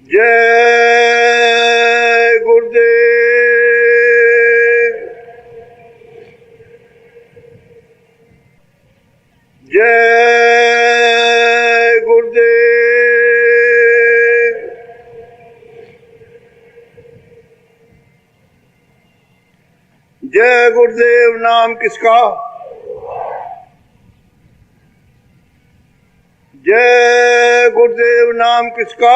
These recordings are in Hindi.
जय गुरुदेव। जय गुरुदेव। जय गुरुदेव नाम किसका? जय गुरुदेव नाम किसका?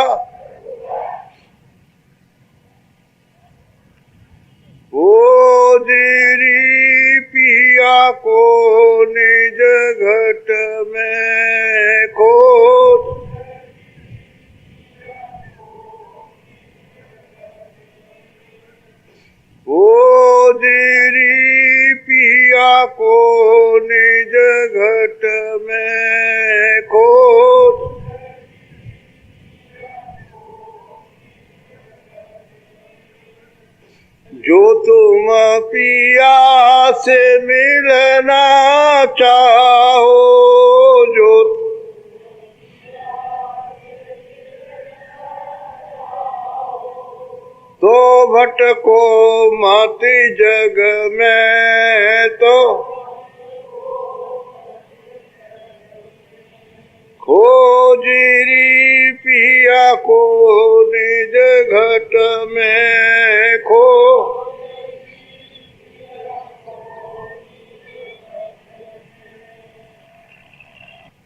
ओ जीरी पिया को निज घट में खोज, ओ जीरी पिया को निज घट में खोज, जो तुम पिया से मिलना चाहो, जो तो भटको मत जग में, तो खोजीरी पिया को निज घट में खो।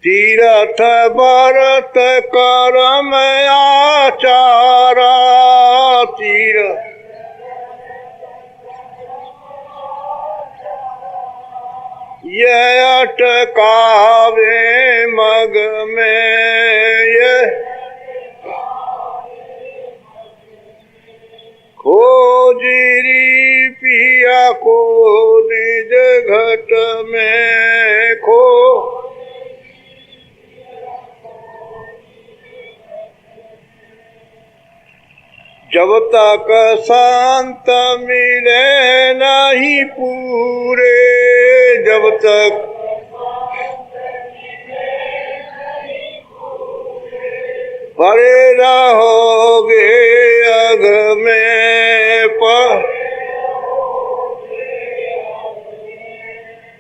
तीरथ भरत करम आचारा, तीरथ ये अटकावे मग में, ये खोजीरी पिया को निज घट में खो। जब तक संत मिले नहीं पूरे, जब तक परे रहोगे अग में पर,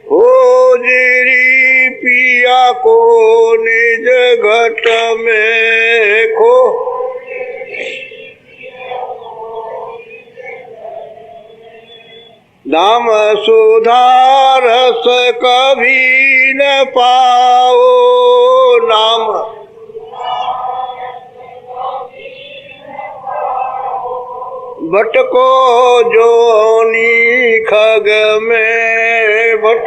खोजीरी पिया को निज घट में खो। नाम सुधारस कभी न पाओ, नाम भटको जोनी खग में भट,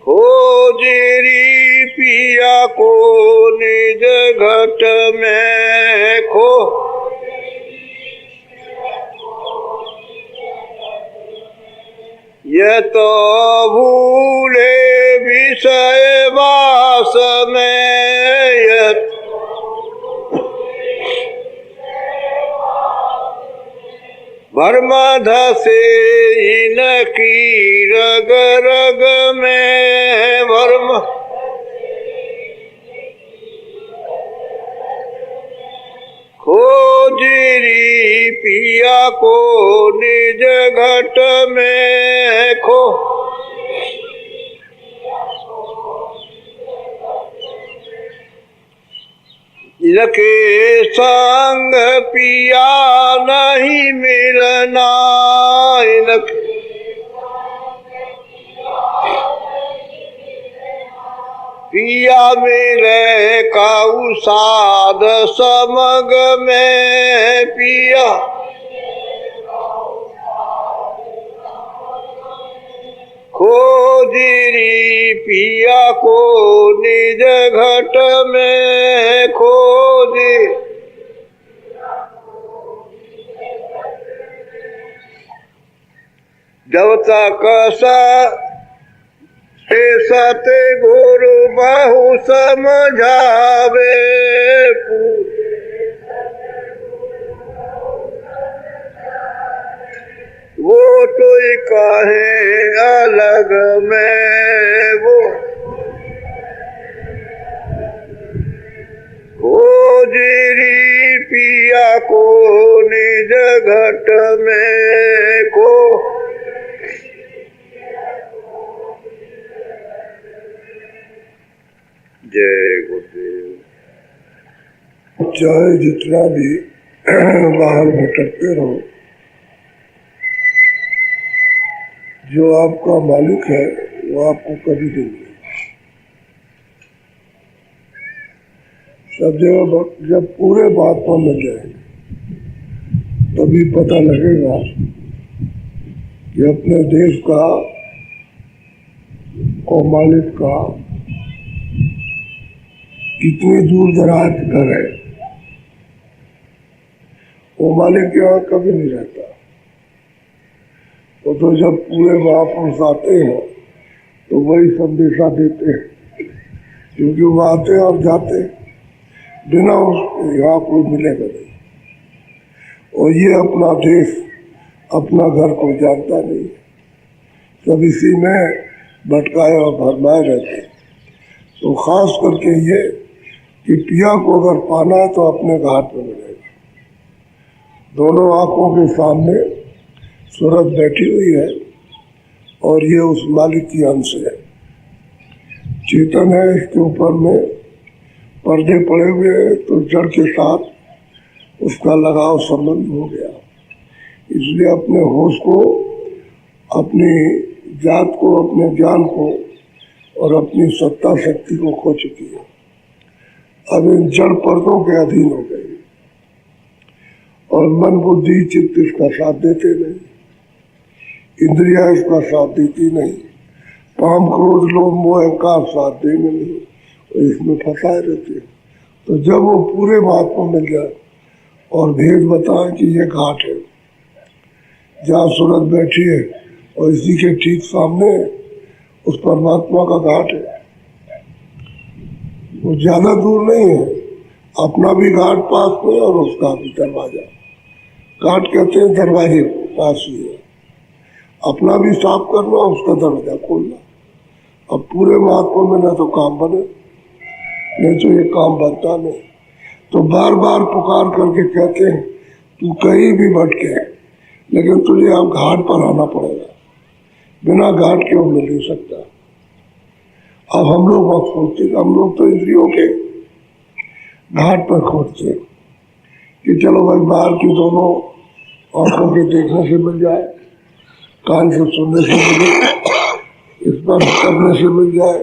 खोजीरी पिया को निज घट में खो। ये तो भूले विषय वास में, भर्म धसे इनकी रग रग में, भर्म खोजीरी पिया को निज घट में खो। इनके संग पिया नहीं मिलना, इनके पिया मिले काऊ साध समग में, पिया खोजीरी पिया को निज घट में खोजी। जब तक सत गुरु बहु समझावे, वो तो कहे अलग में, वो पिया को निज घट में को। जय गुरुदेव। चाहे जितना भी बाहर भटकते रहो, जो आपका मालिक है वो आपको कभी नहीं मिलेगा। सब जगह जब पूरे बात पर मिल जाएंगे तभी पता लगेगा कि अपने देश का और मालिक का कितनी दूर दराज घर है। वो मालिक के यहाँ कभी नहीं रहता। वो तो जब पूरे महापुरुष आते हैं तो वही संदेशा देते हैं, क्योंकि वो आते और जाते, बिना उसके यहाँ कोई मिलेगा नहीं। और ये अपना देश अपना घर को जानता नहीं, सब इसी में भटकाए और भरमाए रहते। तो खास करके ये कि पिया को अगर पाना है तो अपने घाट में मिलेगा। दोनों आंखों के सामने सूरत बैठी हुई है और ये उस मालिक की अंश है, चेतन है। इसके ऊपर में पर्दे पड़े हुए हैं तो जड़ के साथ उसका लगाव संबंध हो गया। इसलिए अपने होश को, अपनी जात को, अपने ज्ञान को और अपनी सत्ता शक्ति को खो चुकी है। अब इन जड़ पर्दों के अधीन हो गई और मन बुद्धि चित्त इसका साथ देते नहीं, इंद्रिया इसका साथ देती नहीं, काम क्रोध लोभ मोह अहंकार साथ देंगे नहीं, तो इसमें फंसाए रहते हैं। तो जब वो पूरे बात को मिल जाए और भेद बताएं कि ये घाट है जहाँ सूरत बैठी है और इसी के ठीक सामने उस परमात्मा का घाट है, वो ज्यादा दूर नहीं है। अपना भी घाट पास में और उसका भी दरवाजा। घाट कहते हैं दरवाजे पास ही है, अपना भी साफ करना, उसका दरवाजा खोलना। अब पूरे महात्मा में न तो काम बने, नहीं तो ये काम बनता नहीं। तो बार बार पुकार करके कहते हैं तू कहीं भी भटके लेकिन तुझे अब घाट पर आना पड़ेगा, बिना घाट के वो मिल नहीं सकता। अब हम लोग वक्त खोजते, हम लोग तो इंद्रियों के घाट पर खोजते कि चलो भाई बाहर की दोनों आंखों के देखने से मिल जाए, कान से सुनने से मिले, स्पर्श करने से मिल जाए,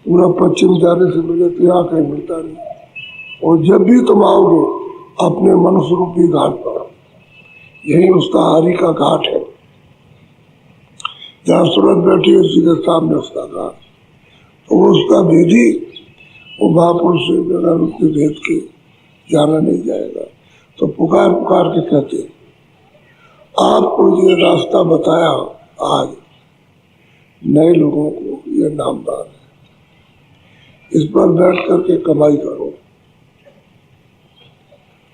पूरा पश्चिम जाने से मिले, तो यहाँ कहीं मिलता नहीं। और जब भी तुम आओगे अपने मनुष्य रूपी घाट पर, यही उसका हरि का घाट है, जहाँ सूरत बैठी है उसी के सामने उसका घाट। तो वो उसका भेदी, वो महापुरुष से बगैर उसके भेद के जाना नहीं जाएगा। तो पुकार पुकार के कहते आपको ये रास्ता बताया आज नए लोगों को, ये नामदान है, इस पर बैठ करके कमाई करो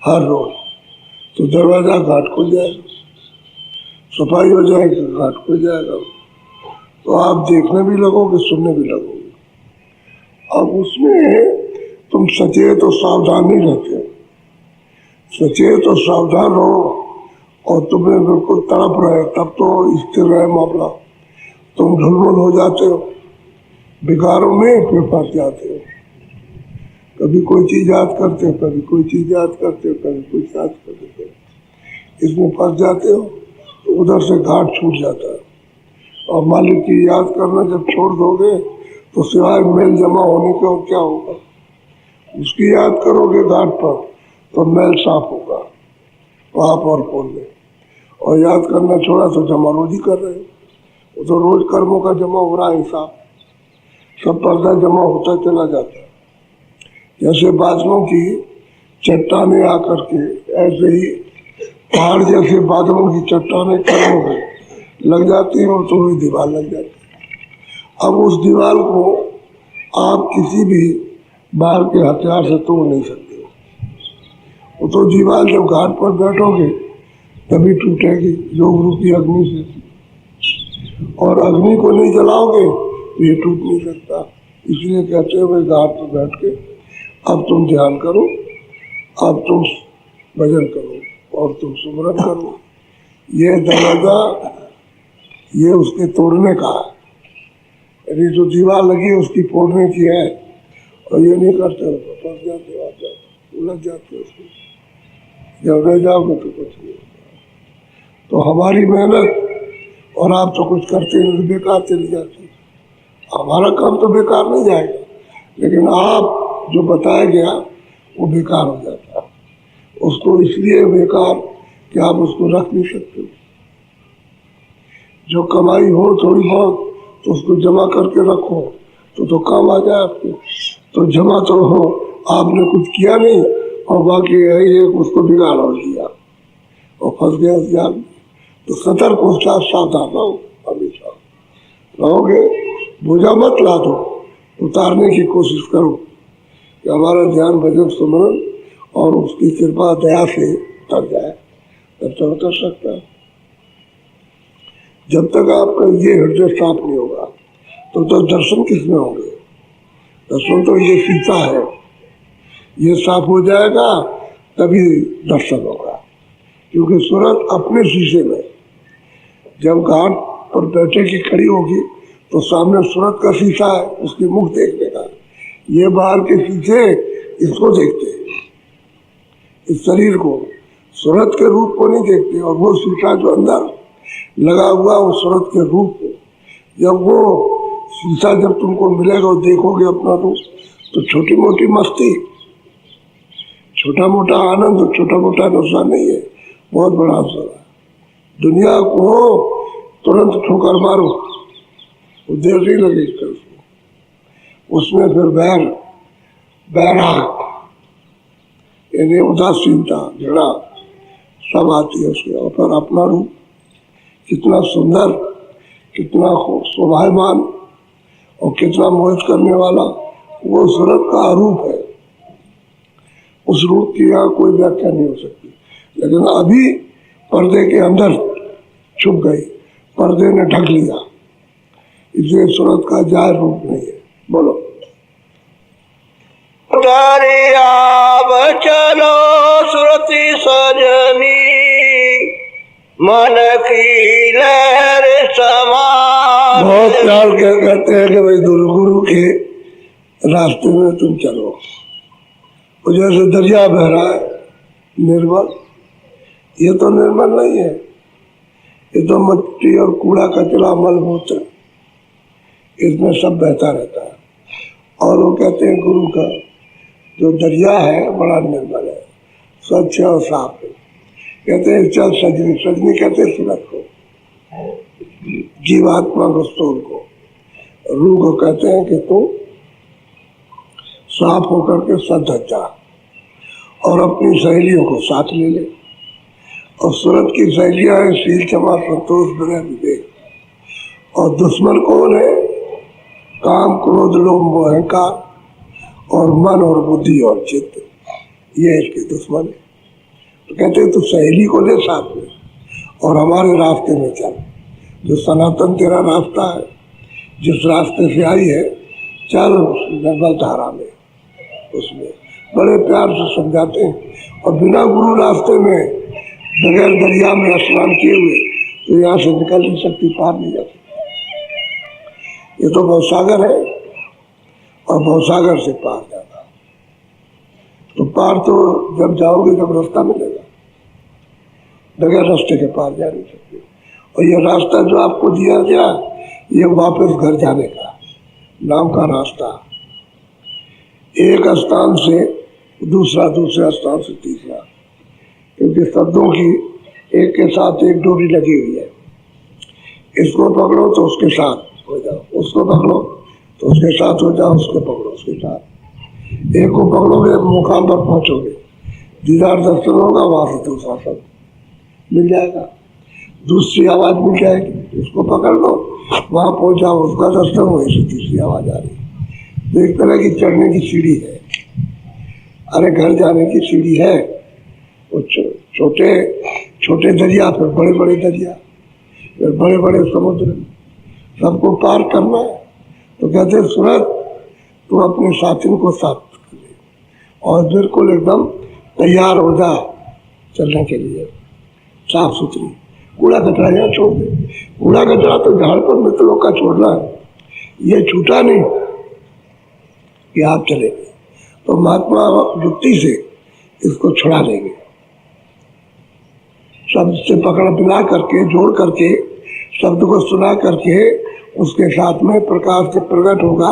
हर रोज, तो दरवाजा घाट खुल जाएगा, सफाई हो जाएगी, घाट खुल जाएगा। तो आप देखने भी लगोगे, सुनने भी लगोगे। अब उसमें तुम सचेत और सावधान नहीं रहते हो। सचेत और सावधान रहो और तुम्हें बिल्कुल तड़प रहे, तब तो स्थिर रहे मामला। तुम ढुलमुल हो जाते हो, विकारों में फिर फंस जाते हो। कभी कोई चीज याद करते हो, कभी कोई चीज याद करते हो, कभी कोई याद करते हो, इसमें फंस जाते हो। तो उधर से घाट छूट जाता है। और मालिक की याद करना जब छोड़ दोगे तो सिवाय मेल जमा होने के और क्या होगा। उसकी याद करोगे घाट पर तो मेल साफ होगा पाप और पुण्य। और याद करना छोड़ा तो जमा रोज ही कर रहे हो, वो तो रोज कर्मों का जमा हो रहा है हिसाब, सब पर्दा जमा होता चला जाता है। जैसे बादलों की चट्टानें आकर के, ऐसे ही पहाड़ जैसे बादलों की चट्टानें कर्मों में लग जाती है और थोड़ी दीवार लग जाती है। अब उस दीवार को आप किसी भी बाहर के हथियार से तोड़ नहीं सकते हो। वो तो दीवार जब घाट पर बैठोगे तभी टूटेगी, योग रूपी अग्नि से। और अग्नि को नहीं जलाओगे तो ये टूट नहीं सकता। इसलिए कहते हैं भाई घाट पर बैठ के अब तुम ध्यान करो अब तुम भजन करो और तुम सुमरन करो। ये दरवाजा ये उसके तोड़ने का है, यदि जो दीवार लगी है उसकी फोड़ने की है, और ये नहीं करते हो तो फंस जाते हो, आप जाते उलझ जाते हो उसको। जब रह जाओगे तो कुछ नहीं होगा। तो हमारी मेहनत और आप तो कुछ करते नहीं तो बेकार चली जाती। हमारा काम तो बेकार नहीं जाएगा, लेकिन आप जो बताया गया वो बेकार हो जाता है। उसको इसलिए बेकार कि आप उसको रख नहीं सकते हो। जो कमाई हो थोड़ी बहुत तो उसको जमा करके रखो तो काम आ जाए आपके। तो जमा तो हो, आपने कुछ किया नहीं और बाकी ये उसको बिगाड़ और दिया और फंस गया उस जाल में। तो सतर्क हो, सावधान रहो, हमेशा रहोगे। बोझा मत ला दो, उतारने की कोशिश करो कि हमारा ध्यान भजन सुमरन और उसकी कृपा दया से उतर जाए, तब तक उतर सकता है। जब तक आपका ये हृदय साफ नहीं होगा तो दर्शन किसमें होंगे? दर्शन तो ये सीता है, ये साफ हो जाएगा तभी दर्शन होगा। क्योंकि सूरत अपने शीशे में जब घाट पर बैठे की खड़ी होगी तो सामने सूरत का शीशा है, उसके मुख देखने का। ये बाहर के शीशे इसको देखते हैं, इस शरीर को, सूरत के रूप को नहीं देखते। और वो शीशा जो अंदर लगा हुआ वो सूरत के रूप को, जब वो शीशा जब तुमको मिलेगा और देखोगे अपना रूप, तो छोटी मोटी मस्ती, छोटा मोटा आनंद, छोटा मोटा नुकसान नहीं है, बहुत बड़ा अवसर है। दुनिया को तुरंत ठोकर मारो, वो देर नहीं लगेगी उसमें। फिर बैराग यानी उदासीनता, झगड़ा सब आती है उसके। और फिर अपना रूप कितना सुंदर, कितना शोभायमान और कितना मोहित करने वाला, वो सूरत का रूप है। उस रूप की यहाँ कोई व्याख्या नहीं हो सकती। लेकिन अभी पर्दे के अंदर छुप गई, पर्दे ने ढक लिया, इसलिए सूरत का जाहिर रूप नहीं है। बोलो। दरियाब चलो सुरती सजनी, मन की लहर समान। बहुत प्यार के कहते हैं कि भाई गुरु के रास्ते में तुम चलो। और जैसे दरिया बह रहा है निर्मल, ये तो निर्मल नहीं है, ये तो मिट्टी और कूड़ा कचरा मलमूत्र इसमें सब बहता रहता है। और वो कहते हैं गुरु का जो दरिया है बड़ा निर्मल है, स्वच्छ और साफ है। कहते हैं चल सजनी, सजनी कहते हैं सूरत को, जीवात्मा को, स्थूल को। रूह को कहते हैं कि तू साफ होकर के सद जा और अपनी सहेलियों को साथ ले ले। और सूरत की सहेलियां हैं शील, क्षमा, संतोष, विनय, विवेक। और दुश्मन कौन है? काम, क्रोध, लोभ, मोह, अहंकार और मन और बुद्धि और चित्त, ये इसके दुश्मन है। तो कहते हैं तू सहेली को ले साथ में और हमारे रास्ते में चल, जो सनातन तेरा रास्ता है, जिस रास्ते से आई है चल निर्मल धारा में। उसमें बड़े प्यार से समझाते हैं। और बिना गुरु रास्ते में बगैर दरिया में स्नान किए हुए तो यहाँ से निकल नहीं सकती, पार नहीं जा सकती। ये तो भवसागर है और भवसागर से पार जाना। तो पार तो जब जाओगे जब रास्ता मिलेगा, बगैर रास्ते के पार जा नहीं सकते। और ये रास्ता जो आपको दिया गया ये वापस घर जाने का नाम का रास्ता, एक स्थान से दूसरा, दूसरे स्थान से तीसरा। क्योंकि शब्दों की एक के साथ एक डोरी लगी हुई है, इसको पकड़ो तो उसके साथ हो जाओ, उसको पकड़ो तो उसके साथ हो जाओ, उसको पकड़ो उसके साथ। एक को पकड़ोगे मुकाम पर पहुंचोगे, दीदार दर्शन होगा, वहां से दूसरा शब्द मिल जाएगा, दूसरी आवाज मिल जाएगी, उसको पकड़ लो, वहां पहुंच जाओ, उसका दर्शन, वहीं से तीसरी आवाज आ रही। तो एक तरह की चढ़ने की सीढ़ी है। अरे घर जाने की सीढ़ी है, वो छोटे छोटे दरिया, फिर बड़े बड़े दरिया, फिर बड़े बड़े समुद्र, सबको पार करना है। तो कहते सूरत तू अपने साथियों को साथ कर ले और बिल्कुल एकदम तैयार हो जा चलने के लिए, साफ सुथरी। कूड़ा कचरा यहाँ छोड़ दे। कूड़ा कचरा तो झारखंड में तो लोग का छोड़ना है, ये छूटा नहीं कि आप चले गए। तो महात्मा युक्ति से इसको छुड़ा देंगे, शब्द से पकड़ मिला करके, जोड़ करके, शब्द को सुना करके उसके साथ में प्रकाश से प्रकट होगा,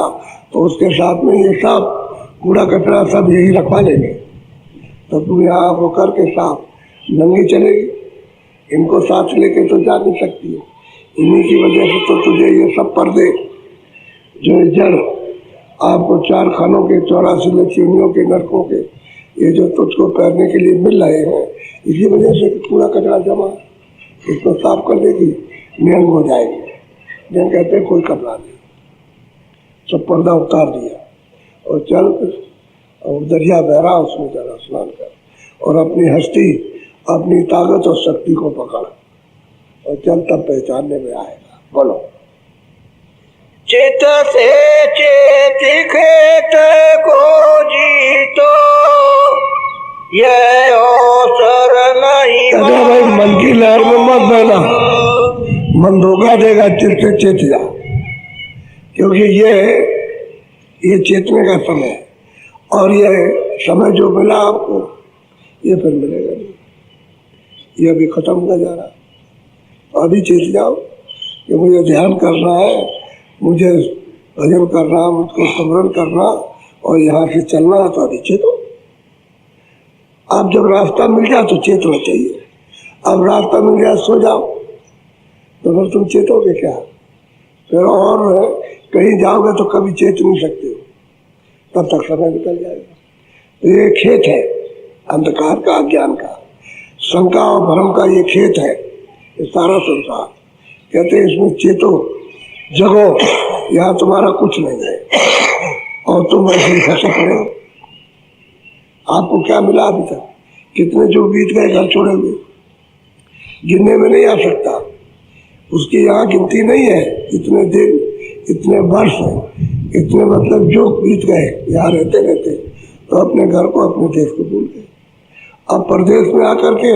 तो उसके साथ में ये सब कूड़ा कचरा सब यही रखवा लेंगे। तो तुम यहाँ होकर के साफ नंगी चलेगी, इनको साथ लेके तो जा नहीं सकती है। इन्हीं की वजह से तो तुझे ये सब पर्दे जो जड़ आपको 4 खानों के, 84 लक्ष्मियों के, नरकों के, ये जो तुझको पहनने के लिए मिल रहे हैं, इसी वजह से कूड़ा कचरा जमा, इसको साफ कर देगी, नियंग हो जाएगी। जब कहते हैं कोई कपड़ा नहीं, सब पर्दा उतार दिया और चल और दरिया बहरा, उसमें जरा स्नान कर और अपनी हस्ती, अपनी ताकत और शक्ति को पकड़ और चल, तब पहचानने में आएगा। बोलो। चित से चेत खेत को जीतो, यह अवसर नहीं। कहते भाई मन की लहर में मत बहना, मन धोखा देगा, चित से चेत जा, क्योंकि ये चेतने का समय है और ये समय जो मिला आपको ये फिर मिलेगा नहीं, ये अभी खत्म होता जा रहा। अभी चेत जाओ कि मुझे ध्यान करना है, मुझे भजन करना, मुझको स्मरण करना और यहाँ से चलना है, तो अभी चेतो। आप जब रास्ता मिल जाए तो चेतना चाहिए, अब रास्ता मिल जाए सो जाओ तो फिर तुम चेतोगे क्या? फिर और कहीं जाओगे तो कभी चेत नहीं सकते हो, तब तक समय निकल जाएगा। तो ये खेत है अंधकार का, अज्ञान का, शंका और भ्रम का ये खेत है, ये सारा संसार। कहते हैं इसमें चेतो, जगो, यहाँ तुम्हारा कुछ नहीं है और तुम ऐसे ही फंसे पड़े हो। आपको क्या मिला अभी तक? कितने जो बीत गए घर छोड़े हुए, गिनने में नहीं आ सकता, उसकी यहाँ गिनती नहीं है। इतने दिन, इतने वर्ष, इतने मतलब जो बीत गए यहाँ रहते रहते, तो अपने घर को, अपने देश को भूल गए। अब परदेश में आकर के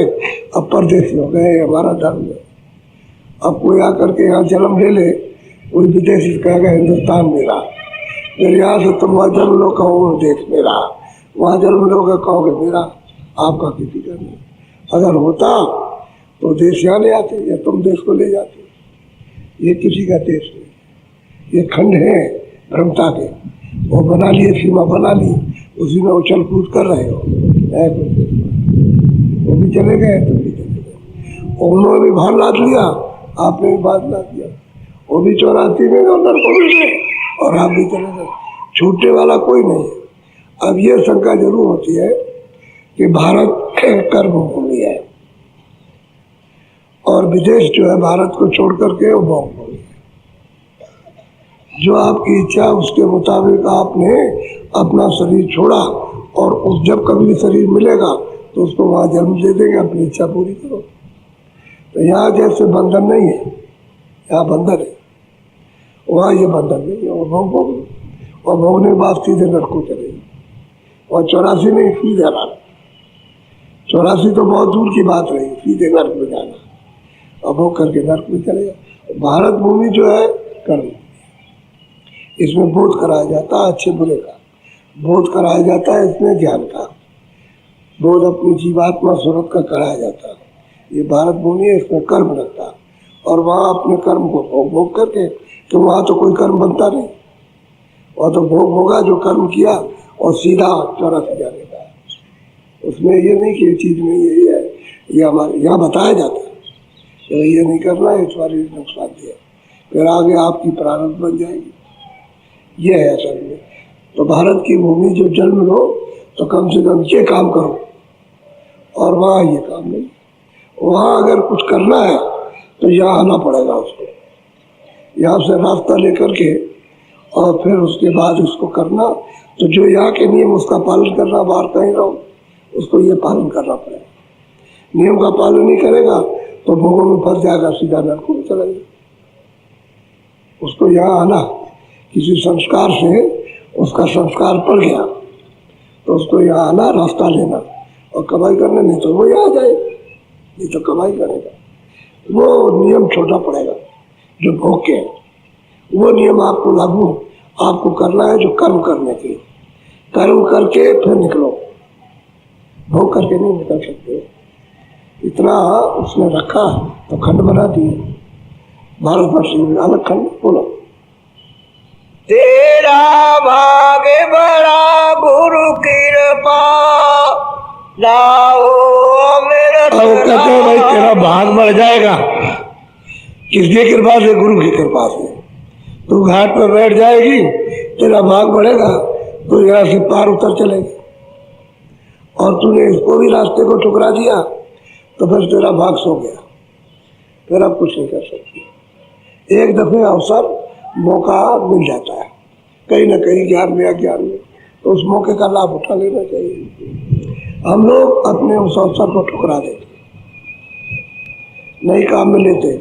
अब परदेशी हो गए, हमारा धर्म है। अब कोई आकर के यहाँ जन्म ले ले, कोई विदेशी कहेगा हिंदुस्तान मेरा, फिर यहाँ से तुम वहाँ जन्म लो कहोगे देश मेरा, वहाँ जन्म लोगे कहोगे मेरा, आपका किसी का नहीं। अगर होता तो देश यहाँ ले आते या तुम देश को ले जाते। ये किसी का देश नहीं, ये खंड है भ्रमता के, वो बना लिए, सीमा बना ली, उसी में उछल कूद कर रहे हो। वो भी चले गए, तुम भी चले गए, उन्होंने भी भार लाद लिया, आपने भी भार लाद दिया, वो भी 84 में नर को मिल गए और आप भी चले गए, छूटने वाला कोई नहीं है। अब ये शंका जरूर होती है कि भारत कर्म भूमि है और विदेश जो है भारत को छोड़ करके वो भोग भूमि है। जो आपकी इच्छा उसके मुताबिक आपने अपना शरीर छोड़ा और उस जब कभी शरीर मिलेगा तो उसको वहाँ जन्म दे देंगे, अपनी इच्छा पूरी करो। तो यहाँ जैसे बंधन नहीं है, यहाँ बंधन है, वहाँ ये बंधन नहीं है। और भोग और भोगने के बाद सीधे नरक को चलेगी। और 84 नहीं, सीधे नरक। 84 तो बहुत दूर की बात रही, सीधे नरक में जाना और भोग करके नरक में चलेगा। भारत भूमि जो है कर्म, इसमें बोध कराया जाता है अच्छे बुरे का, बोध कराया जाता है इसमें ज्ञान का, बोध अपनी जीवात्मा स्वरूप का कराया जाता है। ये भारत भूमि है, इसमें कर्म लगता है और वहाँ अपने कर्म को भोग भोग करके, तो वहाँ तो कोई कर्म बनता नहीं, वहाँ तो भोग होगा जो कर्म किया और सीधा 84 जाने का है। उसमें ये नहीं कि ये चीज़ में यही है, ये हमारे यहाँ बताया जाता है कि ये नहीं करना है, तुम्हारी नुकसान दिया, फिर आगे आपकी प्रारंभ बन जाएगी। ये है असल में। तो भारत की भूमि जो जन्म लो तो कम से कम ये काम करो और वहाँ ये काम नहीं। वहाँ अगर कुछ करना है तो यहाँ आना पड़ेगा उसको, यहाँ से रास्ता लेकर के और फिर उसके बाद उसको करना। तो जो यहाँ के नियम उसका पालन करना, बाहर कहीं रहो उसको ये पालन करना पड़ेगा। नियम का पालन नहीं करेगा तो भोगों में फंस जाएगा, सीधा नरक में चला जाएगा। उसको यहाँ आना, किसी संस्कार से उसका संस्कार पड़ गया तो उसको यहाँ आना, रास्ता लेना और कमाई करने नहीं तो वही आ जाए, नहीं तो कमाई करेगा। वो नियम छोटा पड़ेगा जो भोग के है, वो नियम आपको लागू आपको करना है जो कर्म करने के। कर्म करके फिर निकलो, भोग करके नहीं निकल सकते। इतना उसने रखा तो खंड बना दिए, भारतवर्ष में अलग खंड। बोलो, तेरा भाग्य बड़ा गुरु कृपा लाओ अमृत अब कहते हैं भाई तेरा भाग बढ़ जाएगा, किसकी कृपा से? गुरु की कृपा से। तू घाट पर बैठ जाएगी, तेरा भाग बढ़ेगा, तो यहाँ से पार उतर चलेगी। और तूने इसको भी रास्ते को ठुकरा दिया तो फिर तेरा भाग सो गया, फिर अब कुछ नहीं कर सकती। एक दफे अवसर मौका मिल जाता है कहीं ना कहीं, ज्ञान में अज्ञान में, तो उस मौके का लाभ उठा लेना चाहिए। हम लोग अपने उस अवसर को ठुकरा देते, नई काम में लेते,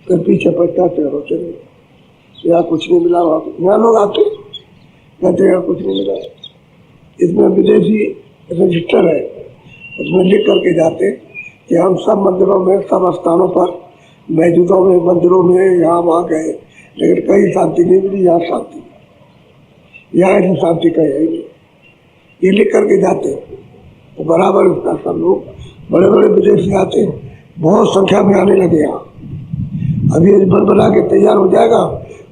फिर पीछे पछताते रोते नहीं, यहाँ कुछ नहीं मिला। यहाँ लोग आते कहते यहाँ कुछ नहीं मिला। इसमें विदेशी रजिस्टर है, उसमें लिख करके जाते कि हम सब मंदिरों में, सब स्थानों पर, मस्जिदों में, मंदिरों में, यहाँ वहाँ गए, लेकिन कहीं शांति नहीं मिली। यहाँ शांति, यहाँ ऐसी शांति कहीं है नहीं, ये लिख करके जाते। तो बराबर उसका सब लोग बड़े बड़े विदेशी आते, बहुत संख्या में आने लगे यहाँ। अभी ये बना के तैयार हो जाएगा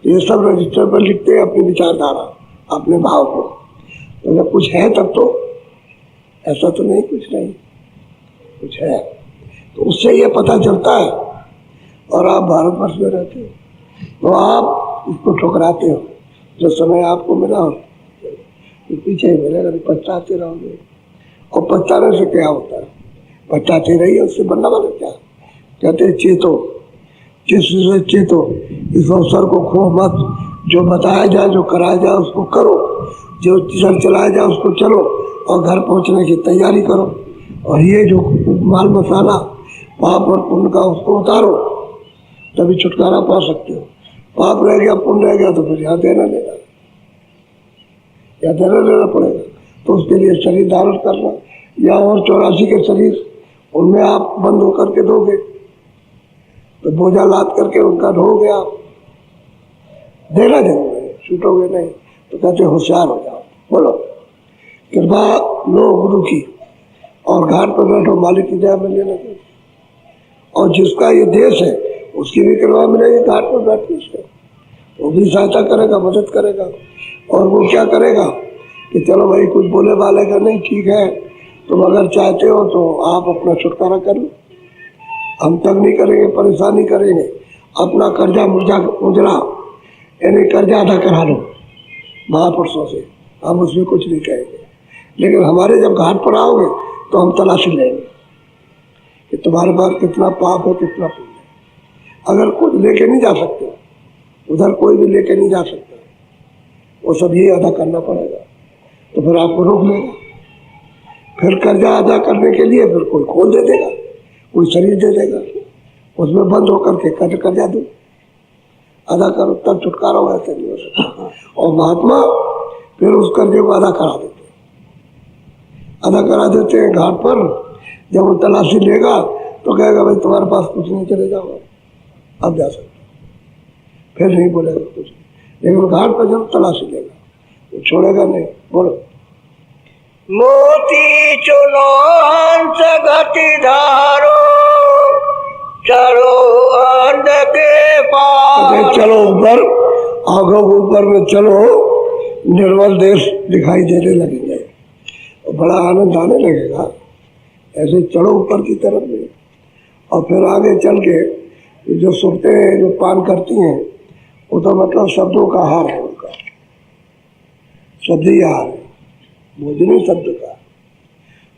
तो ये सब रजिस्टर पर लिखते हैं अपनी विचारधारा, अपने भाव को। तो जब कुछ है तब तो, ऐसा तो नहीं कुछ नहीं, कुछ है तो उससे ये पता चलता है। और आप भारतवर्ष में रहते हो तो आप इसको ठुकराते हो, जो समय आपको मिला हो तो पीछे ही मिलेगा, पछताते रहोगे। और पछताने से क्या होता है? पछताते रहिए, उससे बनना वाला क्या? कहते हैं चेतो, जिस से चेतो, इस अवसर को खो मत। जो बताया जाए, जो कराया जाए उसको करो, जो चल चलाया जाए उसको चलो, और घर पहुंचने की तैयारी करो। और ये जो माल मसाला पाप और पुण्य का, उसको उतारो, तभी छुटकारा पा सकते हो। पाप रह गया, पुण्य रह गया तो फिर यहाँ देना लेना, या देना लेना पड़ेगा। तो उसके लिए शरीर धारण करना, या और 84 के शरीर, उनमें आप बंद होकर के दोगे तो बोझा लाद करके उनका ढोगे आप, देना जरूर है, छूटोगे नहीं। तो कहते होशियार हो जाओ। बोलो, कृपा लो गुरु की, और घाट पर बैठो, मालिक की दया मिलने लगे। और जिसका ये देश है उसकी भी कृपा मिलेगी घाट पर बैठने से, वो भी सहायता करेगा, मदद करेगा। और वो क्या करेगा कि चलो भाई कुछ बोले वाले का नहीं, ठीक है, तुम अगर चाहते हो तो आप अपना छुटकारा कर लो, हम तंग नहीं करेंगे, परेशान नहीं करेंगे। अपना कर्जा मुजरा यानी कर्जा अदा करा लो महापुरुषों से, हम उसमें कुछ नहीं कहेंगे। लेकिन हमारे जब घाट पर आओगे तो हम तलाशी लेंगे कि तुम्हारे पास कितना पाप है, कितना पुण्य है। अगर कुछ लेके नहीं जा सकते, उधर कोई भी लेके नहीं जा सकता, वो सब ये अदा करना पड़ेगा, तो फिर आपको रोक लेगा। फिर कर्जा अदा करने के लिए फिर कोई खोल दे देगा, कोई शरीर दे देगा, उसमें बंद होकर के कर्जा दो, अदा करो, तब छुटकारा हो। ऐसे नहीं हो सकता। और महात्मा फिर उस कर्जे को अदा करा देते हैं घाट पर। जब वो तलाशी लेगा तो कहेगा भाई तुम्हारे पास कुछ नहीं, चले जाओ, अब जा सकते, फिर नहीं बोलेगा कुछ। लेकिन घाट पर जब तलाशी लेगा वो छोड़ेगा नहीं। बोलो, मोती चुनो हंस गति धारो, चलो अंध के पार। चलो ऊपर, आंखों के ऊपर में चलो, निर्मल देश दिखाई देने लगेंगे, और बड़ा आनंद आने लगेगा। ऐसे चलो ऊपर की तरफ में, और फिर आगे चल के जो सुनते हैं, जो पान करती हैं, वो तो मतलब शब्दों का हार है, उनका शब्दी हार है, भोजनी शब्द का।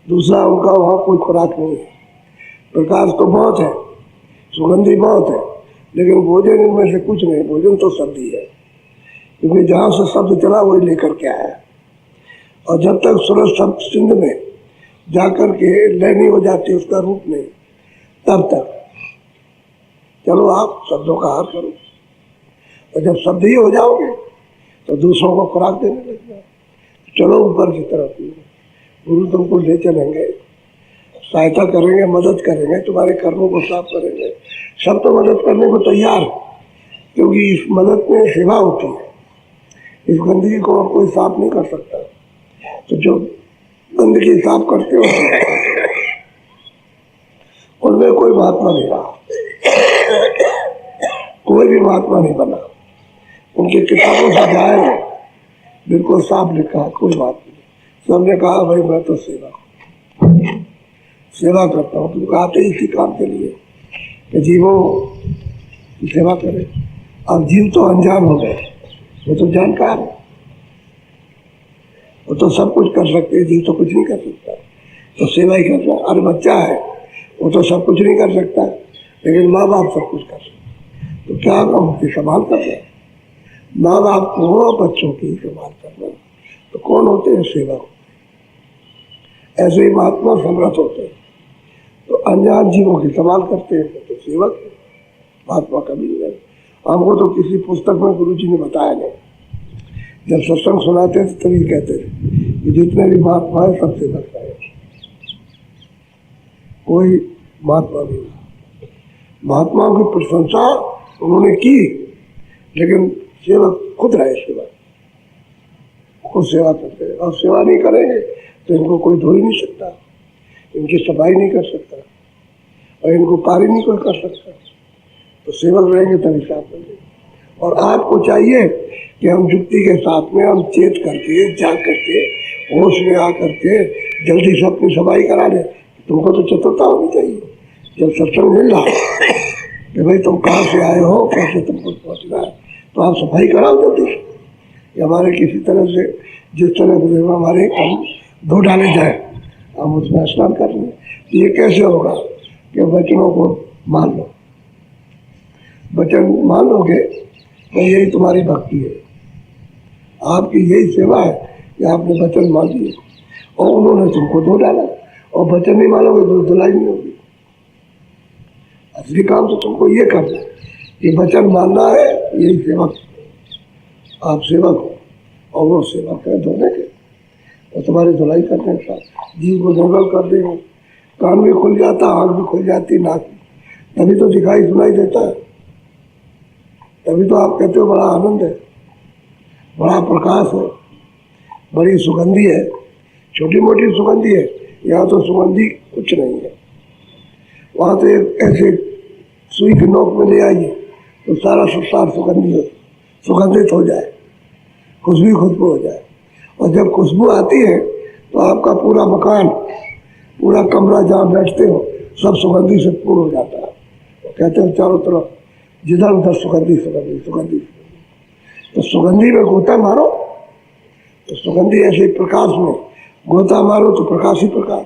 दूसरा उनका वहाँ कोई खुराक नहीं है। प्रकाश तो बहुत है, सुगंधी बहुत है, लेकिन भोजन इनमें से कुछ नहीं। भोजन तो शब्द ही है, क्योंकि जहाँ से शब्द चला वही लेकर के आया। और जब तक सूरज शब्द सिंध में जाकर के लय नहीं हो जाती, उसका रूप नहीं, तब तक चलो आप शब्दों का हार करो। और जब शब्द ही हो जाओगे तो दूसरों को खुराक देने लग जाओ। चलो ऊपर की तरफ, गुरु तुमको ले चलेंगे, सहायता करेंगे, मदद करेंगे, तुम्हारे कर्मों को साफ करेंगे। सब तो मदद करने को तैयार है, क्योंकि इस मदद में सेवा होती है। इस गंदगी को और कोई साफ नहीं कर सकता। तो जो गंदगी साफ करते हो उनमें कोई महात्मा नहीं रहा, कोई भी महात्मा नहीं बना। उनकी किताबों से जाए बिल्कुल साफ लिखा है, कोई बात नहीं। सबने कहा भाई मैं तो सेवा करता हूँ। तुम आते ही इसी काम के लिए कि जीवों की सेवा करें। अब जीव तो अनजान हो गए, वो तो जानकार है, वो तो सब कुछ कर सकते हैं, जीव तो कुछ नहीं कर सकता, तो सेवा ही करना। अरे बच्चा है वो तो सब कुछ नहीं कर सकता, लेकिन माँ बाप सब कुछ कर सकते। तो क्या काम की संभाल करना, माँ बाप को बच्चों की संभाल करना, तो कौन होते हैं? सेवा होते हैं। ऐसे ही महात्मा समर्थ होते हैं, तो अनजान जीवों की संभाल करते हैं, तो सेवक है। महात्मा कभी नहीं। हमको तो किसी पुस्तक में गुरु जी ने बताया नहीं। जब सत्संग सुनाते थे तभी कहते थे कि जितने भी महात्मा है सब सेवक है, कोई महात्मा नहीं। महात्माओं की प्रशंसा उन्होंने की, लेकिन सेवक खुद रहे, सेवा खुद सेवा करते हैं। और सेवा नहीं करेंगे तो इनको कोई धो ही नहीं सकता, इनकी सफाई नहीं कर सकता, और इनको पारी नहीं कोई कर सकता। तो सेवक रहेंगे तभी साफ करेंगे। और आपको चाहिए कि हम युक्ति के साथ में हम चेत करके, जाग करके, होश में आ करके जल्दी से अपनी सफाई करा लें। तुमको तो चतुरता होनी चाहिए। जब सत्संग मिल रहा कि भाई तुम कहाँ से आए हो, कैसे तुमको पहुँचना है, तो आप सफाई कराओ जल्दी से। हमारे किसी तरह से जिस तरह से हमारे हम धो डाले जाए, हम उसमें स्नान कर लें। ये कैसे होगा कि वचनों को मान लो, वचन मान लोगे तो यही तुम्हारी भक्ति है, आपकी यही सेवा है कि आपने वचन मान लिए और उन्होंने तुमको धो डाला। और वचन नहीं मानोगे तो धुलाई नहीं होगी। असली काम तो तुमको ये करना है कि वचन मानना है, यही सेवक। आप सेवक हो और वो सेवक है धोने के, और तुम्हारी धुलाई करने के साथ जीव को निर्मल कर देंगे। कान भी खुल जाता, आँख भी खुल जाती, नाक, तभी तो दिखाई सुनाई देता है। तभी तो आप कहते हो बड़ा आनंद है, बड़ा प्रकाश है, बड़ी सुगंधी है। छोटी मोटी सुगंधी है, यहाँ तो सुगंधी कुछ नहीं है। वहाँ तो ऐसे सुई की नोक में ले आइए तो सारा संसार सुगंधित हो जाए, खुशबू हो जाए। और जब खुशबू आती है तो आपका पूरा मकान, पूरा कमरा जहाँ बैठते हो सब सुगंधी से पूर्ण हो जाता है। तो कहते हैं चारों तरफ जिधर उधर सुगंधी सुगंधी सुगंधी। तो सुगंधी में गोता मारो तो सुगंधी ऐसे प्रकाश में गोता मारो तो प्रकाश ही प्रकाश।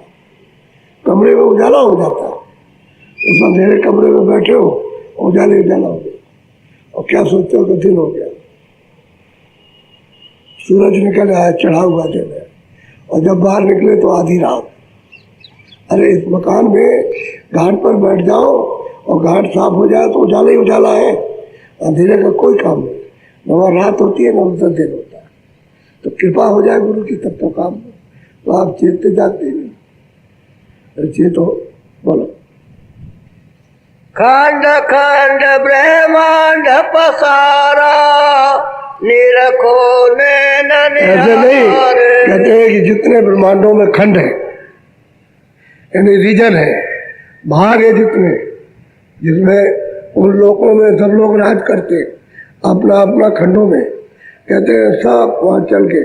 कमरे में उजाला हो जाता है, इस अंधेरे कमरे में बैठे हो उजाले उजाला हो गया, और क्या सोचते हो कि दिन हो गया, सूरज निकल आया, चढ़ा हुआ दिन है, और जब बाहर निकले तो आधी रात। अरे इस मकान में घाट पर बैठ जाओ और घाट साफ हो जाए तो उजाला ही उजाला है, अंधेरे का कोई काम नहीं। न वहाँ रात होती है न उधर दिन होता है। तो कृपा हो जाए गुरु की तब तो काम हो, तो आप चेतते जाते नहीं। अरे चेत हो, बोलो। खंड खंड ब्रह्मांड पसारा, निरखो नैन ऐसे नहीं कहते हैं कि जितने ब्रह्मांडों में खंड है, यानी रीजन है, भाग है जितने, जिसमें उन लोगों में सब लोग राज करते अपना अपना खंडों में, कहते हैं सब वहाँ चल के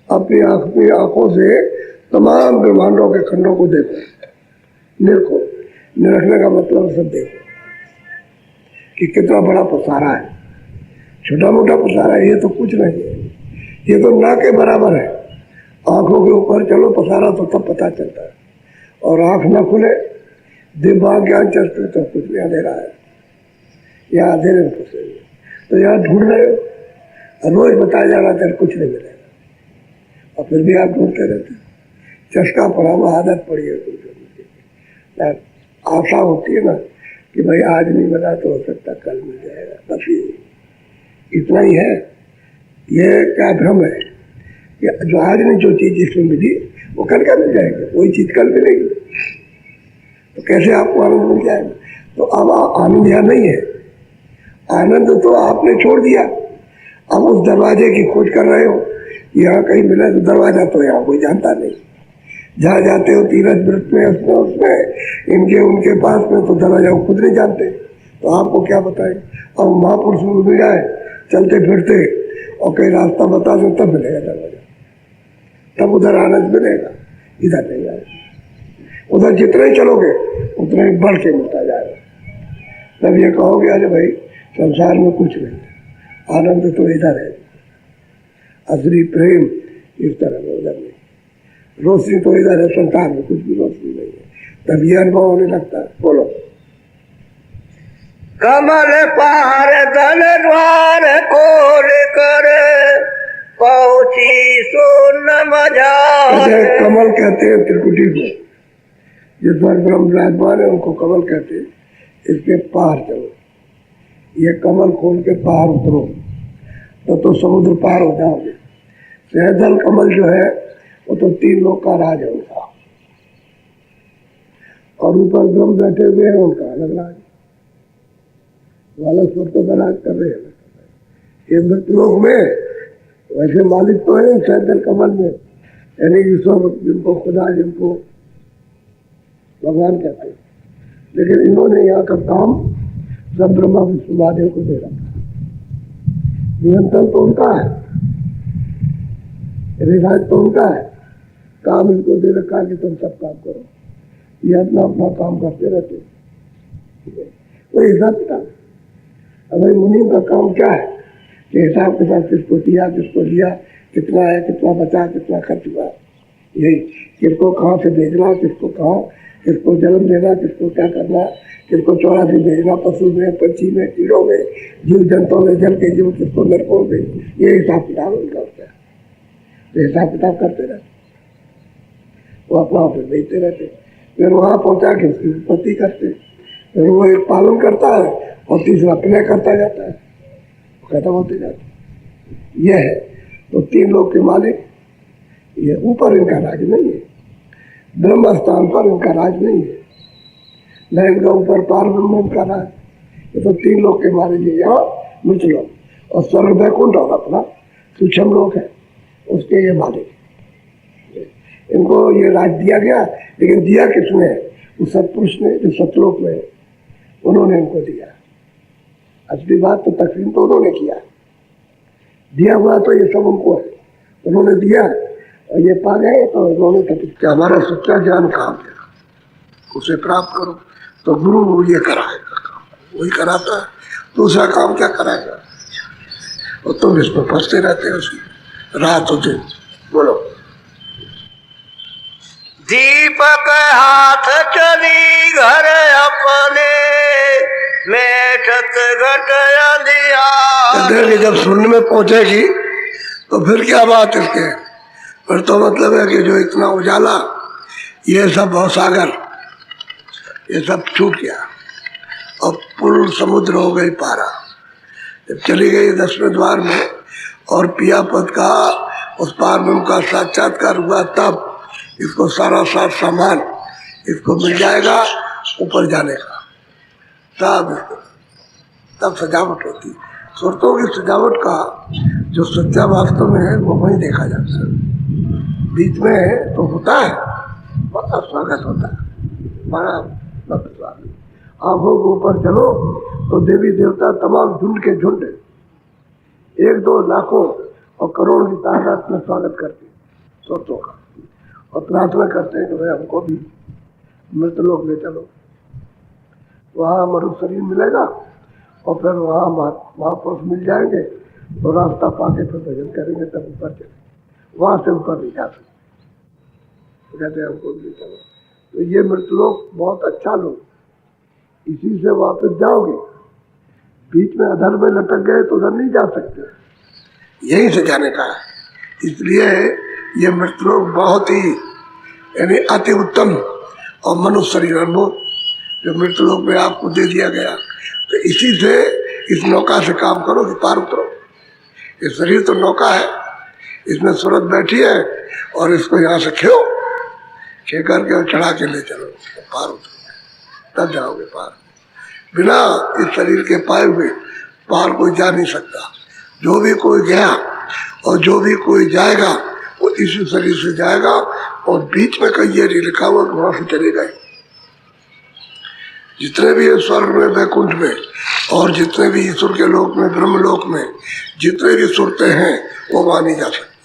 अपनी आंखों से तमाम ब्रह्मांडों के खंडों को देखो, निरखो। निरखने का मतलब सब देखो कि कितना बड़ा पसारा है। छोटा मोटा पसारा है ये तो कुछ नहीं है, ये तो ना के बराबर है। आंखों के ऊपर चलो पसारा तो तब पता चलता है, और आंख ना खुले दिमाग ज्ञान चलते तो कुछ भी अंधेरा है, या अंधेरे में फंसे। तो यहाँ ढूंढ रहे हो, रोज बताया जा रहा था कुछ नहीं मिलेगा, और फिर भी आप ढूंढते रहते। चस्का पड़ा हुआ, आदत पड़ी है कुछ। आशा होती है ना कि भाई आज नहीं मिला तो हो सकता कल मिल जाएगा, बस इतना ही है। ये क्या भ्रम है कि जो आज नहीं जो चीज़ जिसमें मिली वो कल क्या मिल जाएगी, वही चीज़ कल मिलेगी। तो कैसे आपको आनंद मिल जाएगा? तो अब आनंद यहाँ नहीं है, आनंद तो आपने छोड़ दिया। अब उस दरवाजे की खोज कर रहे हो, यहाँ कहीं मिला तो दरवाजा तो यहाँ कोई जानता नहीं। जहाँ जाते हो तीरथ व्रत में उसमें इनके उनके पास में, तो दरवाजा वो खुद नहीं जानते, तो आपको क्या बताएं? अब महापुरुष मिल जाए चलते फिरते और कहीं रास्ता बता दो तब मिलेगा दरवाजा, तब उधर आनंद मिलेगा, इधर नहीं आएगा। उधर जितना ही चलोगे उतना ही बढ़ के मिलता जाएगा। तब ये कहोगे अरे भाई संसार में कुछ नहीं, आनंद तो इधर है, असली प्रेम इस तरह में उधर नहीं, रोशनी तो इधर है, संसार में कुछ भी रोशनी नहीं है। तब ये अनुभव होने लगता है। बोलो। कमल पार धन द्वार खोल कर पहुंची सुन मझार। कमल कहते हैं त्रिकुटी को, जिस पर ब्रह्म विराजमान है उनको कमल कहते हैं। इसके पार चलो, ये कमल खोल के पार उतरो तो समुद्र पार हो जाओगे। सहजल कमल जो है वो तो 3 लोक का राज है उनका, और ऊपर ब्रह्म बैठे हुए हैं, उनका अलग राज, वाला स्वतों का राज कर रहे हैं। ये मृत लोक में वैसे मालिक तो है सहजल कमल में, यानी ईश्वर जिनको खुदा जिनको भगवान कहते हैं, लेकिन इन्होंने यहाँ का काम सब ब्रह्मा विष्णु महादेव को दे रखा। नियंत्रण तो उनका है, रिवाज तो उनका है, काम इनको दे रखा है कि तुम सब काम करो। ये अपना अपना काम करते रहते वो हिसाब किताब। अब भाई मुनीम का काम क्या है कि हिसाब किताब किसको दिया, किसको दिया, कितना है, कितना बचा, कितना खर्च हुआ, यही किसको कहाँ से भेजना, किसको कहाँ, किसको जन्म देना, किसको क्या करना, किसको चौरा से भेजना, पशु में, पंछी में, कीड़ों में, जीव जंतुओं में, जल के जीव, किसको नरकों में, ये हिसाब किताब उनका होता है। तो हिसाब किताब करते रहते, वो अपना ऑफिस भेजते रहते, फिर वहाँ पहुँचा के उसकी उत्पत्ति करते, फिर वो एक पालन करता है और तीसरा प्ले करता जाता है, खत्म होते जाते। यह है तो 3 लोक के मालिक, ये ऊपर इनका राज नहीं है, ब्रह्म स्थान पर इनका राज नहीं है, न इनका ऊपर पार ब्रह्म इनका राज। ये तो 3 लोक के मालिक है, यहाँ मृत लोक, और स्वर्ग वैकुंठ और अपना सूक्ष्म लोक है, उसके ये मालिक। इनको ये राज दिया गया, लेकिन दिया किसने? उस सत्पुरुष ने जो सतलोक में है, उन्होंने इनको दिया। असली बात तो तकसीम तो उन्होंने किया, दिया हुआ तो ये सब उनको है, उन्होंने दिया और ये पा गए, तो उन्होंने कि हमारा सच्चा ज्ञान कहाँ गया, उसे प्राप्त करो। तो गुरु वो ये कराएगा काम, वही कराता है, दूसरा काम क्या कराएगा? और तुम इसमें फंसते रहते हो उसकी रात हो दिन। बोलो। दीपक हाथ चली घर अपने, बैठत घट अंधियार। कि जब सुनने में पहुंचेगी तो फिर क्या बात इसके, फिर तो मतलब है कि जो इतना उजाला, ये सब भवसागर, ये सब छूट गया और पुल समुद्र हो गई पारा। जब चली गई 10वें द्वार में और पिया पद का उस पार में उनका साक्षात्कार हुआ, तब इसको सारा साथ सामान इसको मिल जाएगा ऊपर जाने का, तब सजावट होती। सुरतों की सजावट का जो सच्चा वास्तव में है वो वहीं देखा जाता है, बीच में तो होता है, बड़ा स्वागत होता है, बड़ा स्वागत। आंखों के ऊपर चलो तो देवी देवता तमाम झुंड के झुंड 1-2 लाखों और करोड़ की तादाद में स्वागत करते सुरतों का, और प्रार्थना करते हैं कि भाई हमको भी मृत लोक ले चलो, वहाँ मनुष्य शरीर मिलेगा और फिर वहाँ महापुरुष मिल जाएंगे, तो रास्ता पाके फिर भजन करेंगे, तब ऊपर चले, वहाँ से ऊपर नहीं जा सकते, तो कहते हैं हमको भी चलो। तो ये मृत लोक बहुत अच्छा लोग, इसी से वापस जाओगे, बीच में अधर में लटक गए तो उधर नहीं जा सकते, यहीं से जाने का है। इसलिए ये मृत लोक बहुत ही यानी अति उत्तम और मनुष्य शरीर अनुभव जो मृत लोक में आपको दे दिया गया, तो इसी से इस नौका से काम करो कि पार उतरो। ये शरीर तो नौका है, इसमें सूरत बैठी है और इसको यहाँ से खे करके और चढ़ा के ले चलो, पार उतरो। तब जाओगे पार। बिना इस शरीर के पाए हुए पार कोई जा नहीं सकता। जो भी कोई गया और जो भी कोई जाएगा वो इसी शरीर से जाएगा, और बीच में कहीं ये नहीं लिखा हुआ कि वहां से चले गए। जितने भी स्वर्ग में, वैकुंठ में, और जितने भी ईश्वर के लोक में, ब्रह्मलोक में जितने भी सुरते हैं वो वहां नहीं जा सकते,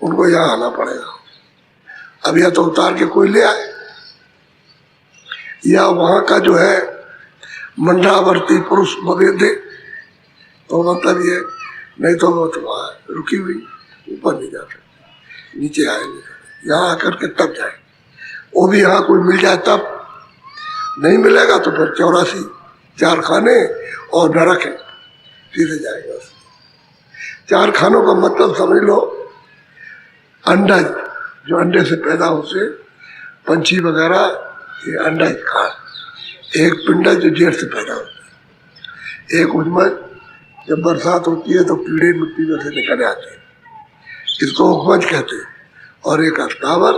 उनको यहाँ आना पड़ेगा। अब या तो उतार के कोई ले आए, या वहां का जो है मंडावर्ती पुरुष बवे दे, तो मतलब ये, नहीं तो वो तो वहां रुकी हुई ऊपर नहीं जा सकती, नीचे आएंगे, यहाँ आकर के तब जाए। वो भी यहाँ कोई मिल जाए तब, नहीं मिलेगा तो फिर 84 4 खाने और नरक है, सीधे जाएगा। 4 खानों का मतलब समझ लो, अंडा जो अंडे से पैदा होते, पंछी वगैरह, ये अंडा ही खा। एक पिंडा जो जेठ से पैदा होता है, एक उजमज, जब बरसात होती है तो कीड़े मिट्टी में से निकल आते हैं, इसको उपज कहते हैं। और एक अस्तावर,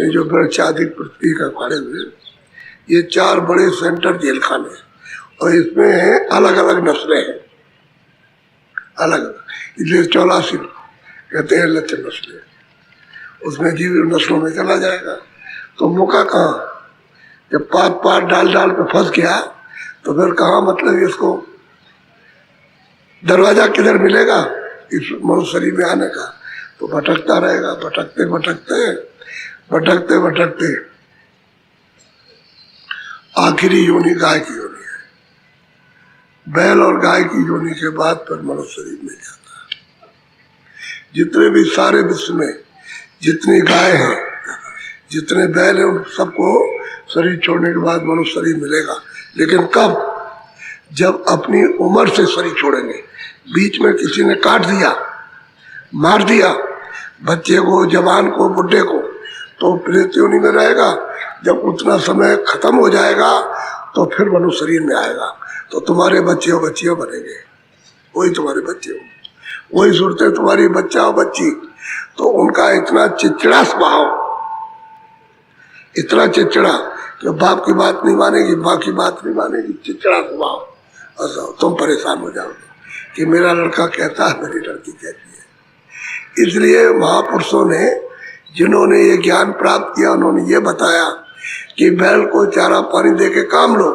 जो वृक्षाधिक पृथ्वी का खड़े हुए, ये 4 बड़े सेंटर जेल खाने हैं, और इसमें अलग अलग नस्लें हैं, अलग अलग, इसलिए 84 कहते हैं लक्षण नस्लें। उसमें जीव नस्लों में चला जाएगा तो मौका कहाँ? जब पात पात डाल डाल पे फंस गया तो फिर कहाँ, मतलब इसको दरवाजा किधर मिलेगा इस मनुष्य शरीर में आने का? तो भटकता रहेगा, भटकते भटकते भटकते भटकते आखिरी योनि गाय की योनि है। बैल और गाय की योनि के बाद फिर मनुष्य शरीर में जाता है। जितने भी सारे विश्व में जितनी गाय हैं, जितने बैल हैं, उन सबको शरीर छोड़ने के बाद मनुष्य शरीर मिलेगा। लेकिन कब? जब अपनी उम्र से शरीर छोड़ेंगे। बीच में किसी ने काट दिया, मार दिया बच्चे को, जवान को, बुढ़े को, तो प्रेत योनि में रहेगा। जब उतना समय खत्म हो जाएगा तो फिर मनुष्य शरीर में आएगा, तो तुम्हारे बच्चे और बच्चियां बनेंगे, वही तुम्हारे बच्चे हो, वही सुरते तुम्हारी बच्चा और बच्ची। तो उनका इतना चिड़चिड़ा स्वभाव, इतना चिड़चिड़ा कि बाप की बात नहीं मानेगी, माँ की बात नहीं मानेगी, चिड़चिड़ा स्वभाव। और तुम परेशान हो जाओगे कि मेरा लड़का कहता है, मेरी लड़की कहती है। इसलिए महापुरुषों ने, जिन्होंने ये ज्ञान प्राप्त किया, उन्होंने ये बताया कि बैल को चारा पानी दे के काम लो,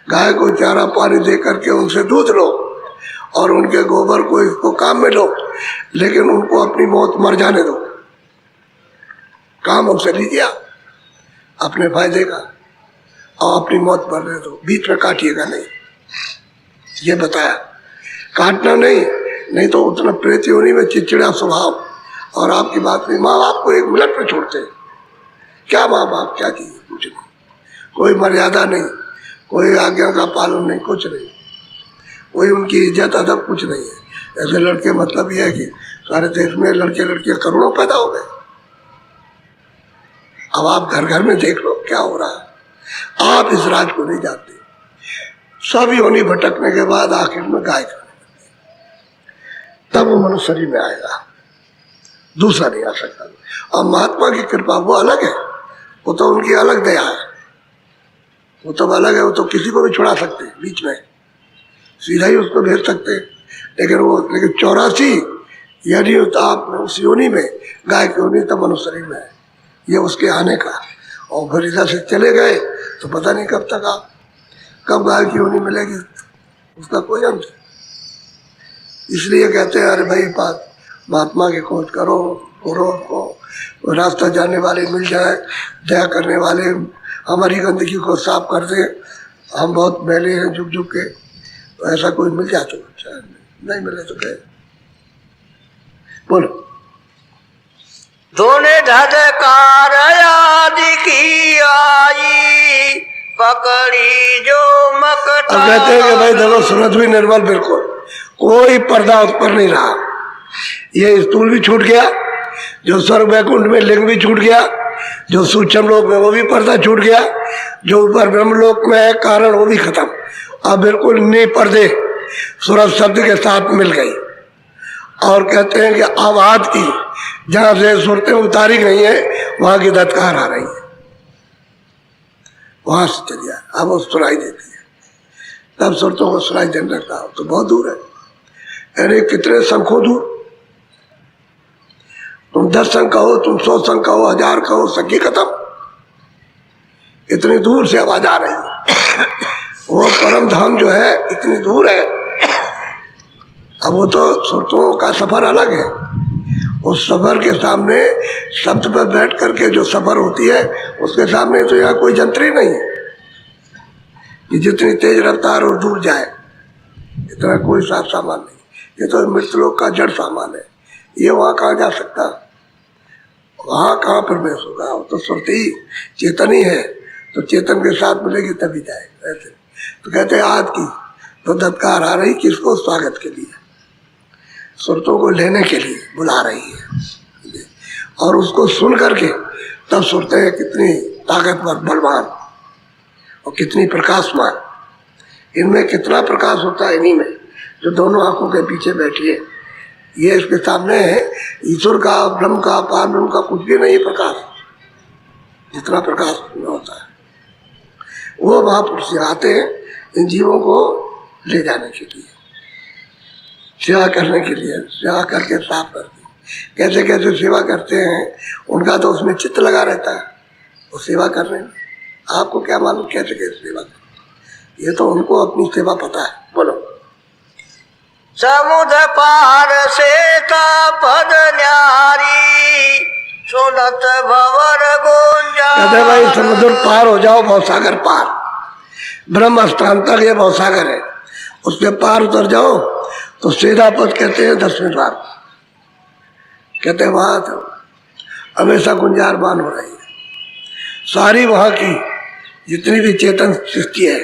गाय को चारा पानी दे करके उनसे दूध लो, और उनके गोबर को इसको काम में लो, लेकिन उनको अपनी मौत मर जाने दो। काम उनसे लीजिए अपने फायदे का, और अपनी मौत मरने दो, बीच में काटिएगा नहीं, ये बताया। काटना नहीं, नहीं तो उतना प्रेत योनि में चिड़चिड़ा स्वभाव, और आपकी बात नहीं। माँ बाप को 1 मिनट में छोड़ते, क्या माँ बाप क्या चाहिए? कुछ नहीं, कोई मर्यादा नहीं, कोई आज्ञा का पालन नहीं, कुछ नहीं, कोई उनकी इज्जत अदब कुछ नहीं है। ऐसे लड़के, मतलब यह है कि सारे देश में लड़के लड़कियां करोड़ों पैदा हो गए। अब आप घर घर में देख लो क्या हो रहा है। आप इस राज को नहीं जानते। सब योनि भटकने के बाद आखिर में गाय खाने लगती, तब वो मनुष्य शरीर में आएगा, दूसरा नहीं आ सकता। और महात्मा की कृपा वो अलग है, वो तो उनकी अलग दया है, वो तो अलग है। वो तो किसी को भी छुड़ा सकते हैं, बीच में सीधा ही उसको भेज सकते हैं। लेकिन 84 यानी आप उस योनि में, गाय की योनि तब मनुष्य शरीर में है, ये उसके आने का। और फिर इधर से चले गए तो पता नहीं कब तक आप, कब गाय की योनि मिलेगी, उसका कोई अंत। इसलिए कहते हैं, अरे भाई महात्मा की खोज करो, को रास्ता जाने वाले मिल जाए, दया करने वाले हमारी गंदगी को साफ कर दे। हम बहुत मैले हैं झुक झुक के, तो ऐसा कोई मिल जाए तो अच्छा, नहीं मिले तो क्या। बोलो। दोने धधकार आदि की आई, पकड़ी जो मकता। अब कहते हैं कि भाई देखो, सूरज भी निर्मल, बिल्कुल कोई पर्दा उस पर नहीं रहा। ये स्थूल भी छूट गया, जो स्वर्ग वैकुंठ में लिंग भी छूट गया, जो सूक्ष्म लोक में वो भी पर्दा छूट गया, जो ऊपर ब्रह्मलोक में है कारण वो भी खत्म। अब बिल्कुल नहीं पर्दे सूरज शब्द के साथ मिल गई। और कहते हैं कि आवाज की जहां से सुरतें उतारी गई है, वहां की धत्कार आ रही है, वहां से चली जाए। अब वो सुनाई देती है, तब सुरतों को सुनाई देने लगता हो तो बहुत दूर है। अरे कितने शंखों दूर, तुम 10 शंख कहो, तुम 100 शंख कहो, 1000 कहो, संख्या खत्म, इतनी दूर से आवाज आ रही है। वो परम धाम जो है इतनी दूर है। अब वो तो सुरतों का सफर अलग है, उस सफर के सामने शब्द पर बैठ करके जो सफर होती है उसके सामने तो यहाँ कोई जंत्र ही नहीं है कि जितनी तेज रफ्तार और दूर जाए, इतना कोई साथ सामान नहीं। ये तो मृतलोक का जड़ सामान है, ये वहाँ कहाँ जा सकता, वहाँ कहाँ प्रवेश होगा। वो तो सुरती चेतन ही है, तो चेतन के साथ मिलेगी तभी जाएगा। ऐसे तो कहते हैं आज की तो दत्कार आ रही किसको, स्वागत के लिए, सुरतों को लेने के लिए बुला रही है। और उसको सुन करके तब सुरतें कितनी ताकतवर, बलवान और कितनी प्रकाशमान, इनमें कितना प्रकाश होता है, इन्हीं में जो दोनों आंखों के पीछे बैठी है। ये इसके सामने है ईश्वर का, ब्रह्म का, पार ब्रह्म का कुछ भी नहीं प्रकाश, जितना प्रकाश में होता है। वो महापुरुष आते हैं इन जीवों को ले जाने के लिए, सेवा करने के लिए, सेवा करके साफ करते हैं। कैसे कैसे सेवा करते हैं उनका तो उसमें चित्त लगा रहता है, वो सेवा करने में। आपको क्या मालूम कैसे कैसे सेवा करते, ये तो उनको अपनी सेवा पता है। बोलो। समुद्र पार से पद न्यारी, सुनत भंवर गुंजा। कहते भाई समुद्र पार हो जाओ, भवसागर पार, ब्रह्म स्थान तक ये भवसागर है, उसके पार उतर जाओ तो सीधा पद कहते हैं 10वें द्वार। कहते हैं वहां तो हमेशा गुंजारबान हो रही है, सारी वहां की जितनी भी चेतन सृष्टि है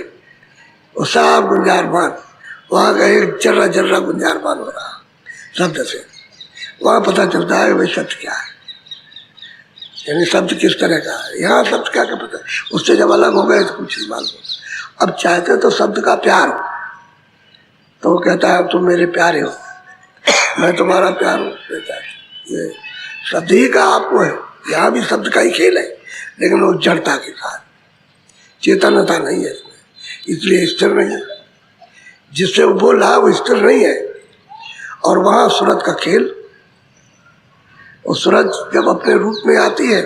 वो सब गुंजारबान, वहां का एक जर्रा जर्रा गुंजारबान हो रहा शब्द से। वहां पता चलता है भाई शब्द क्या है, यानी शब्द किस तरह का है। यहाँ शब्द क्या क्या पता, उससे जब अलग हो गए तो कुछ नहीं मालूम। अब चाहते तो शब्द का प्यार हो, तो वो कहता है तुम मेरे प्यारे हो, मैं तुम्हारा प्यार हूँ। ये शब्द ही का आपको है, यहाँ भी शब्द का ही खेल है, लेकिन वो जड़ता के साथ, चेतनता नहीं है इसमें, इसलिए स्थिर नहीं है। जिससे वो बोल रहा है वो स्थिर नहीं है। और वहाँ सूरत का खेल, और सूरत जब अपने रूप में आती है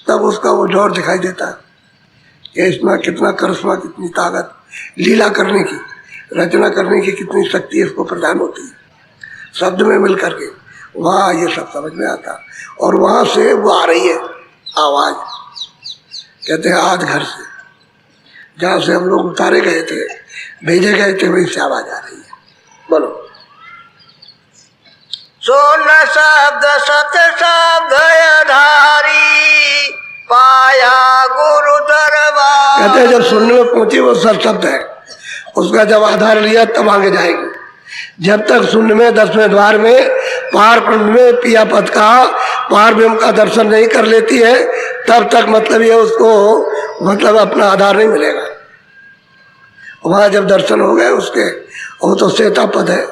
तब उसका वो जोर दिखाई देता है कि इसमें कितना करिश्मा, कितनी ताकत, लीला करने की, रचना करने की कितनी शक्ति इसको प्रदान होती है। शब्द में मिल करके वहाँ ये सब समझ में आता, और वहाँ से वो आ रही है आवाज़। कहते हैं आज घर से, जहाँ से हम लोग उतारे गए थे, भेजे गए थे, वहीं से आवाज़ आ रही है। बोलो। सुन शब्द सत शब्द धारी, पाया गुरु दरबार। कहते हैं जब सुनने में पहुंची वो सत शब्द है, उसका जब आधार लिया तब आगे जाएगी। जब तक सुनने में 10वें द्वार में पार ब्रह्म में पिया पद का, पार ब्रह्म का दर्शन नहीं कर लेती है, तब तक मतलब ये उसको मतलब अपना आधार नहीं मिलेगा। वहाँ जब दर्शन हो गए उसके, वो तो श्वेता पद है,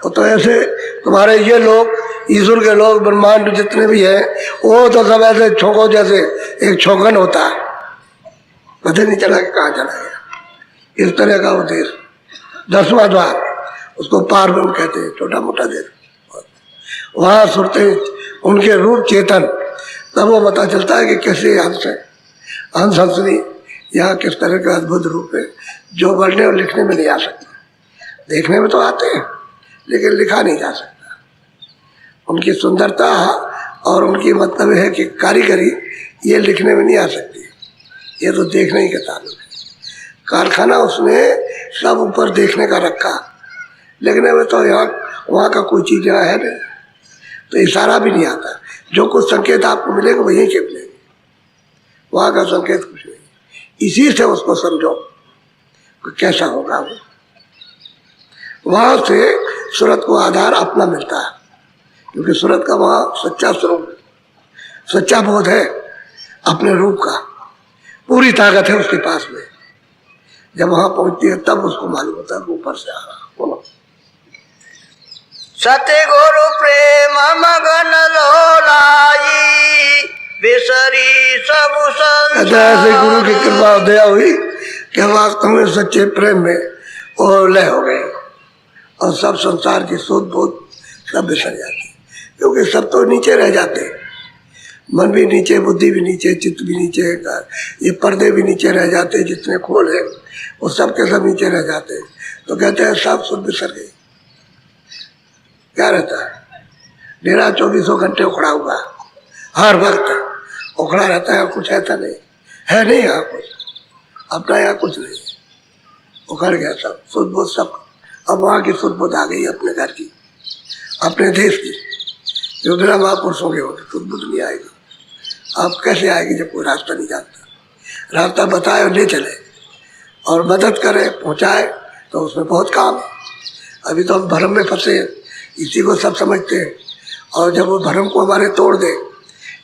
वो तो ऐसे तुम्हारे ये लोग, ईश्वर के लोग, ब्रह्मांड जितने भी है, वो तो सब ऐसे छोको जैसे एक छोकन होता है, पता नहीं चला कि कहाँ चला गया। इस तरह का वो देश 10वां द्वार, उसको पार ब्रह्म कहते हैं, छोटा मोटा देश। वहाँ सुनते उनके रूप चेतन, तब वो पता चलता है कि कैसे हंस है, हंस हंसनी यहाँ किस तरह का अद्भुत रूप है जो पढ़ने और लिखने में नहीं आ सकता। देखने में तो आते हैं लेकिन लिखा नहीं जा सकता। उनकी सुंदरता और उनकी मतलब है कि कारीगरी, ये लिखने में नहीं आ सकती, ये तो देखने ही का ताल्लुक है। कारखाना उसने सब ऊपर देखने का रखा, लिखने में तो यहाँ वहाँ का कोई चीज़ यहाँ है नहीं, तो इशारा भी नहीं आता। जो कुछ संकेत आपको मिलेगा वहीं के मिलेंगे, वहाँ का संकेत कुछ नहीं। इसी से उसको समझो कि कैसा होगा वो। वहाँ से सूरत को आधार अपना मिलता है, क्योंकि सूरत का वहाँ सच्चा स्वरूप, सच्चा बोध है अपने रूप का, पूरी ताकत है उसके पास में। जब वहाँ पहुँचती है तब उसको मालूम होता है ऊपर से आ रहा। बोलो। सतगुरु प्रेम मगन लोलाई, बिसरी सब कहते ऐसे गुरु की कृपा दया हुई कि वास्तव में सच्चे प्रेम में वो लय हो गए और सब संसार की सोच बोध सब बिसर जाती, क्योंकि सब तो नीचे रह जाते, मन भी नीचे, बुद्धि भी नीचे, चित्त भी नीचे, ये पर्दे भी नीचे रह जाते, जितने खोल है वो सब के सब नीचे रह जाते। तो कहते हैं सब सुध बिसर गए। क्या रहता है? डेरा 24 घंटे उखड़ा हुआ, हर वक्त उखड़ा रहता है, कुछ ऐसा नहीं है, नहीं यहाँ कुछ अपना, यहाँ कुछ नहीं, उखड़ गया सब सुध बुध सब। अब वहाँ की सुध बुध आ गई अपने घर की, अपने देश की, जो बिना महापुरुषों के होते सुध बुध नहीं आएगी। अब कैसे आएगी जब कोई रास्ता नहीं जानता? रास्ता बताए और ले चले और मदद करे, पहुँचाए, तो उसमें बहुत काम है। अभी तो हम भ्रम में फंसे हैं, इसी को सब समझते हैं, और जब वो भ्रम को हमारे तोड़ दे,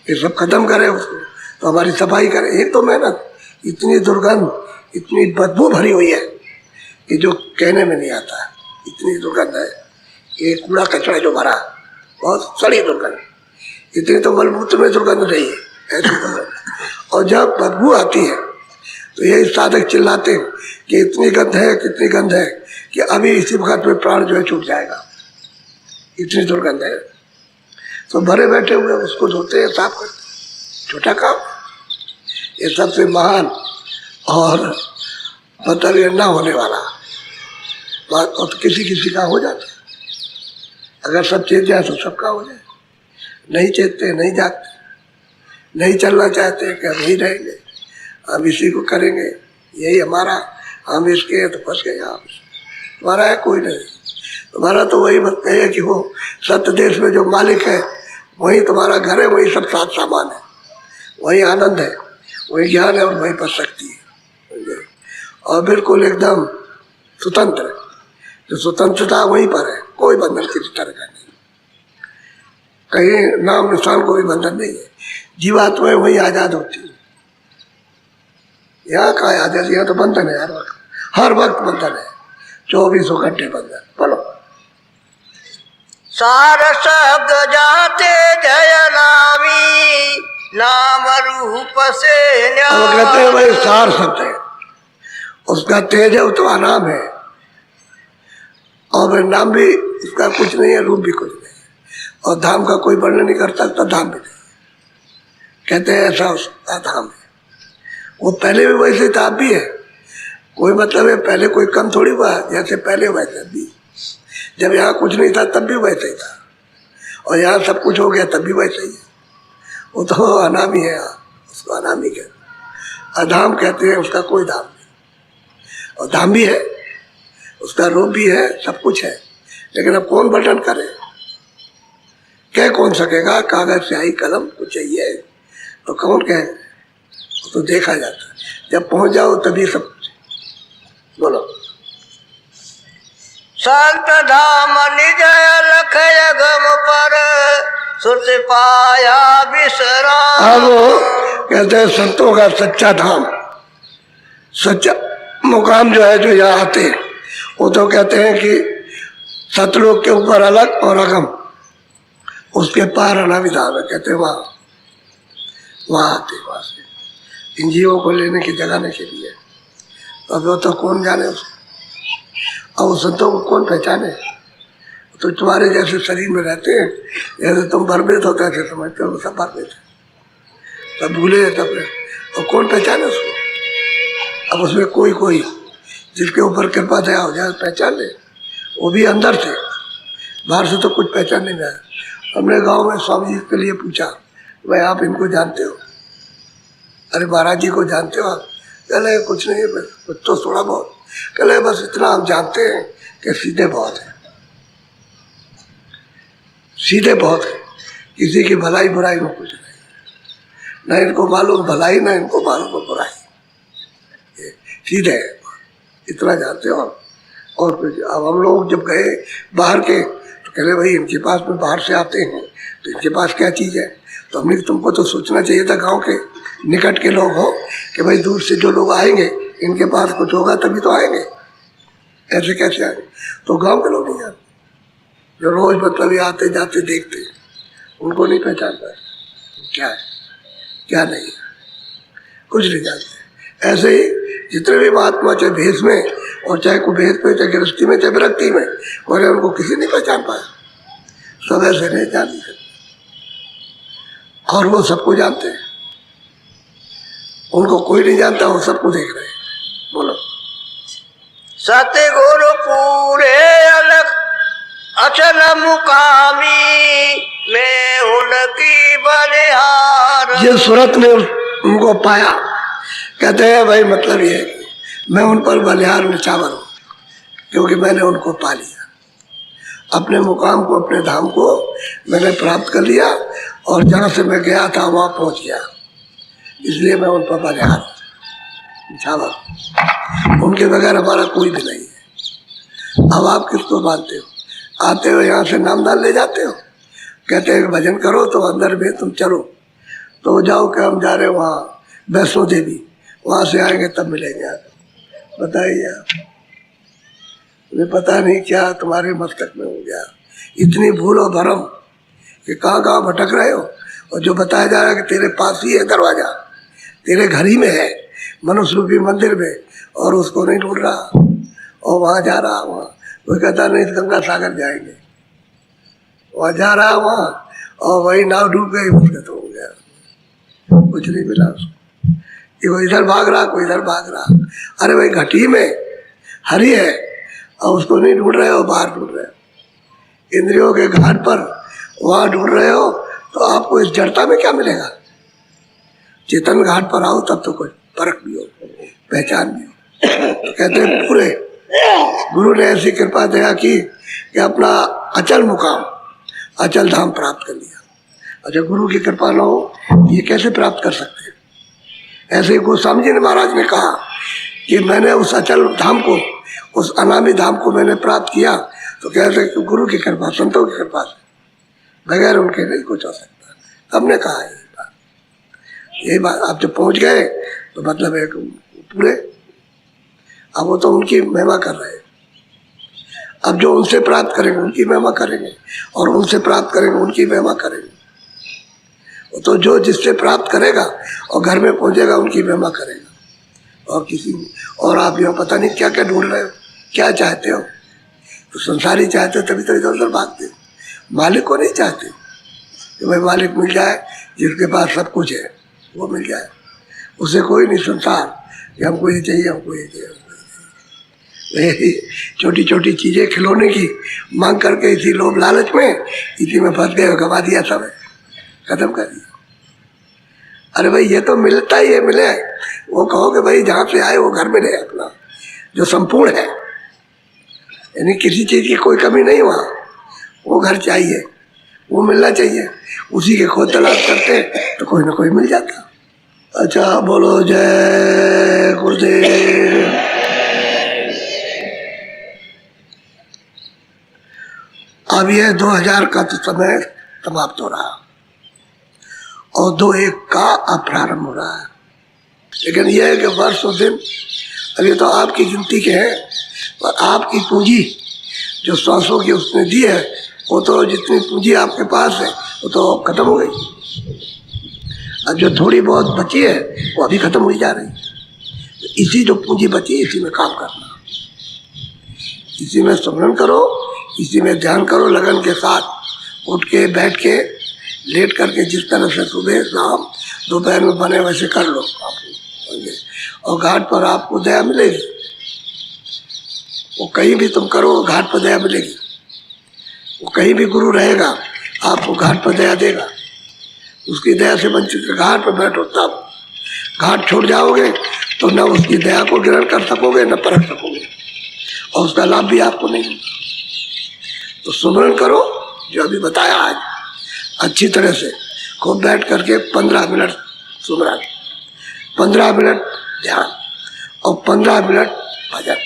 ये सब खत्म करे उसको, तो हमारी सफाई करे। एक तो मेहनत, इतनी दुर्गंध, इतनी बदबू भरी हुई है कि जो कहने में नहीं आता, इतनी दुर्गंध है। ये कूड़ा कचरा जो भरा, बहुत सड़ी दुर्गंध, इतनी तो मलमूत्र में दुर्गंध नहीं है, ऐसी दुर्गंध। और जब बदबू आती है तो यही साधक चिल्लाते हैं कि इतनी गंध है, कितनी गंध है कि अभी इसी वक्त में प्राण जो है छूट जाएगा, इतनी दुर्गंध है। तो भरे बैठे हुए उसको धोते हैं, साफ करते, छोटा काम। ये सबसे महान और मतलब ये ना होने वाला बात, और तो किसी किसी का हो जाता है। अगर सब चेत जाए तो सबका हो जाए, नहीं चेतते, नहीं जागते, नहीं चलना चाहते कि हम यही रहेंगे, हम इसी को करेंगे, यही हमारा, हम इसके हैं तो फंस गए। आप हमारा है कोई नहीं, तुम्हारा तो वही बात है कि वो सत्य देश में जो मालिक है वही तुम्हारा घर है, वही सब साथ सामान है, वही आनंद है, वही ज्ञान है और वही पर शक्ति है, और बिल्कुल एकदम स्वतंत्र है। जो स्वतंत्रता वहीं पर है, कोई बंधन किसी तरह का नहीं, कहीं नाम निशान कोई बंधन नहीं है। जीवात्मा वही आज़ाद होती है, यहाँ का आज़ाद, यहाँ तो बंधन है, हर वक्त बंधन है, 24 घंटे बंधन। बोलो सार शब्द जाते जय नामी, नाम रूप से अब कहते हैं भाई सार शब्द है, उसका तेज है, उतना नाम है, और नाम भी उसका कुछ नहीं है, रूप भी कुछ नहीं है, और धाम का कोई वर्णन नहीं कर सकता, धाम भी नहीं। कहते हैं ऐसा उसका धाम है, वो पहले भी वैसे था, अब भी है, कोई मतलब है पहले कोई कम थोड़ी हुआ, जैसे पहले वैसे भी, जब यहाँ कुछ नहीं था तब भी वैसे ही था, और यहाँ सब कुछ हो गया तब भी वैसे ही है। वो तो अनामी है, यहाँ उसको अनामी कहते हैं, अधाम कहते हैं, उसका कोई धाम नहीं, और धाम भी है, उसका रूप भी है, सब कुछ है, लेकिन अब कौन वर्णन करे, कह कौन सकेगा? कागज स्याही कलम कुछ चाहिए तो कौन कहे, तो देखा जाता है, जब पहुंच जाओ तभी सब कुछ। बोलो संत धाम निज लख गम पर, सुत पाया विश्राम। अब कहते हैं संतों का सच्चा धाम, सच्चा मुकाम जो है, जो यहाँ आते हैं, वो तो कहते हैं कि सतलोक के ऊपर अलग और अगम, उसके पार अनाविधान है, कहते हैं वहाँ आते, वहाँ से इन जीवों को लेने की जगाने के लिए। अब वो तो कौन जाने उसको, और उस संतों को कौन पहचाने? तो तुम्हारे जैसे शरीर में रहते हैं, जैसे तुम भरपेट होते ऐसे समझते हो, सब भरपेट है, सब भूले हैं सब, और कौन पहचाने उसको? अब उसमें कोई कोई जिसके ऊपर कृपा दया हो जाए पहचान ले, वो भी अंदर से, बाहर से तो कुछ पहचान नहीं आया। हमने गांव में स्वामी जी के लिए पूछा, भाई आप इनको जानते हो? अरे महाराज जी को जानते हो आप? कहले कुछ नहीं, कुछ तो थोड़ा बहुत। कहले बस इतना हम जानते हैं कि सीधे बहुत है, सीधे बहुत है, किसी की भलाई बुराई में कुछ नहीं, न इनको मालूम भलाई, न इनको मालूम बुराई, सीधे है, इतना जानते हो। और कुछ अब हम लोग जब गए बाहर के, तो कहले भाई इनके पास में बाहर से आते हैं तो इनके पास क्या चीज़ है? तो हमने तुमको तो सोचना चाहिए था, गांव के निकट के लोग हो, कि भाई दूर से जो लोग आएंगे इनके पास कुछ होगा तभी तो आएंगे, ऐसे कैसे आएंगे? तो गांव के लोग नहीं जानते, जो रोज मतलब ये आते जाते देखते, उनको नहीं पहचान पाए क्या है, क्या नहीं है, कुछ नहीं जानते। ऐसे ही जितने भी महात्मा, चाहे भेष में और चाहे कुबेर में, चाहे गृहस्थी में, चाहे विरक्ति में, और उनको किसी नहीं पहचान पाया, सब ऐसे नहीं जान सकते। और वो सबको जानते हैं, उनको कोई नहीं जानता, वो सबको देख रहे हैं। बोलो। सतगुरु पूरे अलग अचल मुकामी, मैं उनकी बलिहार। जिस सूरत ने उनको पाया, कहते हैं भाई मतलब ये है कि मैं उन पर बलिहार निछावर हूँ, क्योंकि मैंने उनको पा लिया, अपने मुकाम को, अपने धाम को मैंने प्राप्त कर लिया, और जहाँ से मैं गया था वहाँ पहुँच गया, इसलिए मैं उन पर बलिहार निछावर। उनके बगैर हमारा कोई भी नहीं है। अब आप किसको मानते हो? आते हो यहाँ से नामदान ले जाते हो, कहते हैं भजन करो तो अंदर में तुम चलो, तो जाओ कि हम जा रहे हैं वहाँ वैष्णो देवी, वहाँ से आएंगे तब मिलेंगे। आप बताइए, आप मुझे पता नहीं क्या तुम्हारे मस्तक में हो गया, इतनी भूल और भरम कि कहाँ कहाँ भटक रहे हो, और जो बताया जा रहा है कि तेरे पास ही है दरवाजा, तेरे घर ही में है, मनुष्य रूपी मंदिर में, और उसको नहीं ढूंढ रहा, और वहाँ जा रहा, वहाँ कोई कहता नहीं गंगा सागर जाएंगे, वहाँ जा रहा वहाँ, और वही नाव डूब गई, उसका तो हो गया, कुछ नहीं मिला उसको। ये कोई इधर भाग रहा, कोई इधर भाग रहा। अरे भाई घटी में हरी है, और उसको नहीं ढूंढ रहे हो, बाहर ढूंढ रहे हो, इंद्रियों के घाट पर वहाँ ढूंढ रहे हो, तो आपको इस जड़ता में क्या मिलेगा? चेतन घाट पर आओ तब तो कोई फर्क भी हो, पहचान भी हो। तो कहते हैं पूरे गुरु ने ऐसी कृपा दया की कि अपना अचल मुकाम, अचल धाम प्राप्त कर लिया। अच्छा, गुरु की कृपा न हो ये कैसे प्राप्त कर सकते हैं? ऐसे ही गोस्वामी जी ने महाराज ने कहा कि मैंने उस अचल धाम को, उस अनामी धाम को मैंने प्राप्त किया, तो कहते हैं कि गुरु की कृपा, संतों की कृपा से, बगैर उनके नहीं कुछ हो सकता। हमने कहा यही बात। आप जब पहुंच गए तो मतलब है पूरे, अब वो तो उनकी महिमा कर रहे हैं, अब जो उनसे प्राप्त करेंगे उनकी महिमा करेंगे, और उनसे प्राप्त करेंगे उनकी महिमा करेंगे। तो जो जिससे प्राप्त करेगा और घर में पहुंचेगा उनकी महिमा करेगा, और किसी। और आप यहाँ पता नहीं क्या क्या ढूंढ रहे हो, क्या चाहते हो? तो संसारी चाहते हो तभी तो इधर उधर भागते हो, मालिक को नहीं चाहते कि भाई मालिक मिल जाए, जिसके पास सब कुछ है वो मिल जाए, उसे कोई नहीं संसार कि हमको ये चाहिए, हमको ये चाहिए, हमको ये चाहिए। छोटी छोटी चीज़ें खिलौने की मांग करके इसी लोभ लालच में इसी में फंस गए, गवा दिया, सब खत्म कर दिया। अरे भाई ये तो मिलता ही है, मिले, वो कहो कि भाई जहाँ से आए वो घर में रहे अपना, जो संपूर्ण है, यानी किसी चीज़ की कोई कमी नहीं वहाँ, वो घर चाहिए, वो मिलना चाहिए, उसी के खोज तलाश करते तो कोई ना कोई मिल जाता। अच्छा, बोलो जय गुरुदेव। अब ये 2000 का तो समय समाप्त हो रहा और 21 का अब प्रारंभ हो रहा है, लेकिन यह है कि वर्ष और दिन अभी तो आपकी गिनती के हैं, पर आपकी पूंजी जो 100 की उसने दी है, वो तो जितनी पूंजी आपके पास है वो तो खत्म हो गई, अब जो थोड़ी बहुत बची है वो अभी खत्म हो जा रही। इसी जो पूंजी बची इसी में काम करना, इसी में स्मरण करो, इसी में ध्यान करो लगन के साथ, उठ के बैठ के लेट करके जिस तरह से सुबह शाम दोपहर में बने वैसे कर लो और घाट पर आपको दया मिलेगी। वो कहीं भी तुम करो घाट पर दया मिलेगी, वो कहीं भी गुरु रहेगा आपको घाट पर दया देगा, उसकी दया से वंचित। घाट पर बैठो तब, घाट छोड़ जाओगे तो न उसकी दया को ग्रहण कर सकोगे न परख सकोगे, और उसका लाभ भी आपको नहीं मिलेगा। तो सुमरण करो जो अभी बताया आज अच्छी तरह से, खूब बैठ करके 15 मिनट सुमरण, 15 मिनट ध्यान और 15 मिनट भजन,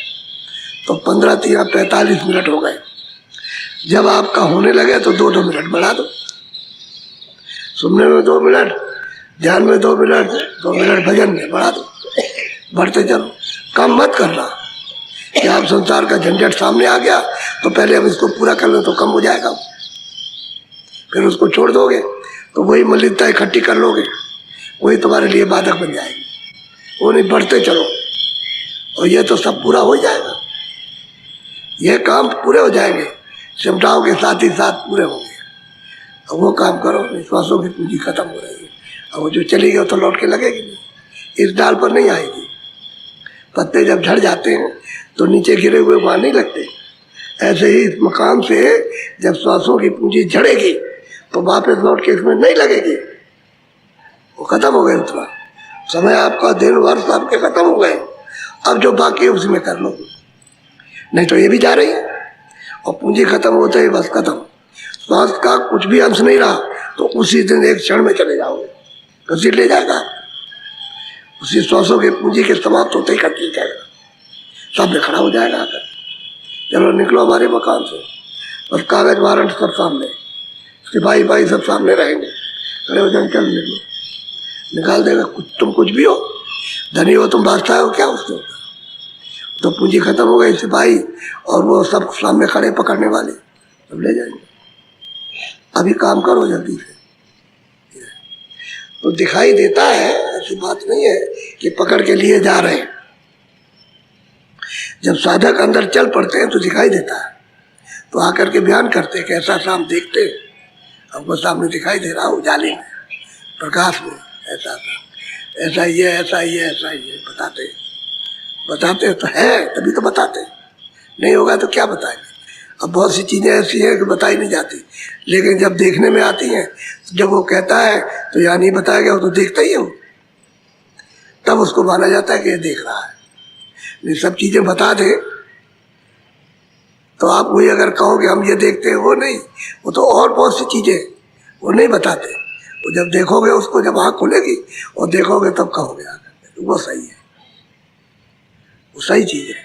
तो 15 3 45 मिनट हो गए। जब आपका होने लगे तो 2-2 मिनट बढ़ा दो, सुनने में 2 मिनट, ध्यान में 2 मिनट, 2 मिनट भजन में बढ़ा दो, बढ़ते चलो, कम मत करना कि आप संसार का झंझट सामने आ गया तो पहले हम इसको पूरा कर लें तो कम हो जाएगा, फिर उसको छोड़ दोगे तो वही मलिनता इकट्ठी कर लोगे, वही तुम्हारे लिए बाधक बन जाएगी। वो नहीं, बढ़ते चलो और ये तो सब पूरा हो जाएगा, ये काम पूरे हो जाएंगे, सिमटाओं के साथ ही साथ पूरे होंगे। अब वो काम करो, विश्वासों की पूंजी खत्म हो रही है। अब वो जो चली गई तो लौट के लगेगी नहीं, इस डाल पर नहीं आएगी। पत्ते जब झड़ जाते हैं तो नीचे गिरे हुए वहाँ नहीं लगते। ऐसे ही इस मकान से जब श्वासों की पूंजी झड़ेगी तो वापस लौट के इसमें नहीं लगेगी, वो खत्म हो गए। उतना समय आपका, दिन वर्ष आपके खत्म हो गए। अब जो बाकी है उसी में कर लो, नहीं तो ये भी जा रही है और पूंजी खत्म होते ही बस खत्म। श्वास का कुछ भी अंश नहीं रहा तो उसी दिन एक क्षण में चले जाओगे, घसीट ले जाएगा, उसी श्वासों की पूंजी के समाप्त होते ही खत्म जाएगा, सामने खड़ा हो जाएगा आकर। चलो निकलो हमारे मकान से, बस कागज वारंट सब सामने, सिपाही भाई सब सामने रहेंगे, खड़े हो जाएंगे, चल निकलो, निकाल देगा। तुम कुछ भी हो, धनी हो तुम, बादशाह हो, क्या उससे होगा? तो पूंजी खत्म हो गई, सिपाही और वो सब सामने खड़े पकड़ने वाले सब ले जाएंगे। अभी काम करो जल्दी से। तो दिखाई देता है, ऐसी बात नहीं है कि पकड़ के लिए जा रहे हैं। जब साधक अंदर चल पड़ते हैं तो दिखाई देता है, तो आकर के बयान करते हैं कि ऐसा शाम देखते हैं, हमको सामने दिखाई दे रहा, उजाले में, प्रकाश में, ऐसा था, ऐसा ही है, ऐसा ही है, ऐसा ही है, बताते तो है, तभी तो बताते। नहीं होगा तो क्या बताएंगे? अब बहुत सी चीज़ें ऐसी हैं कि बताई नहीं जाती, लेकिन जब देखने में आती हैं, तो जब वो कहता है तो यहाँ नहीं बताया गया, वो तो देखता ही है वो, तब उसको माना जाता है कि ये देख रहा है। ये सब चीज़ें बता दे तो आप वही अगर कहो कि हम ये देखते हैं, वो नहीं, वो तो और बहुत सी चीज़ें वो नहीं बताते। वो जब देखोगे उसको, जब आँख खुलेगी और देखोगे तब कहोगे आकर वो सही है, वो सही चीज़ है।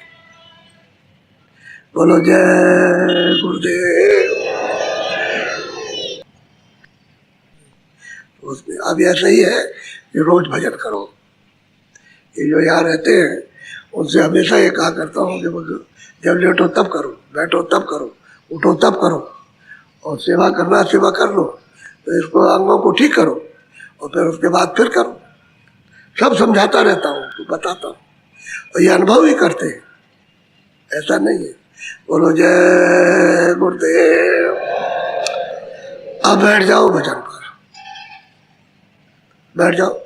बोलो जय गुरुदेव। उसमें अब ऐसा ही है कि रोज भजन करो। ये जो यहाँ रहते हैं उनसे हमेशा ये कहा करता हूँ कि जब लेटो तब करो, बैठो तब करो, उठो तब करो, और सेवा करना सेवा कर लो, तो इसको अंगों को ठीक करो और फिर उसके बाद फिर करो। सब समझाता रहता हूँ, तो बताता हूँ, और ये अनुभव ही करते हैं, ऐसा नहीं है। बोलो जय गुरुदेव। अब बैठ जाओ भजन पर, बैठ जाओ।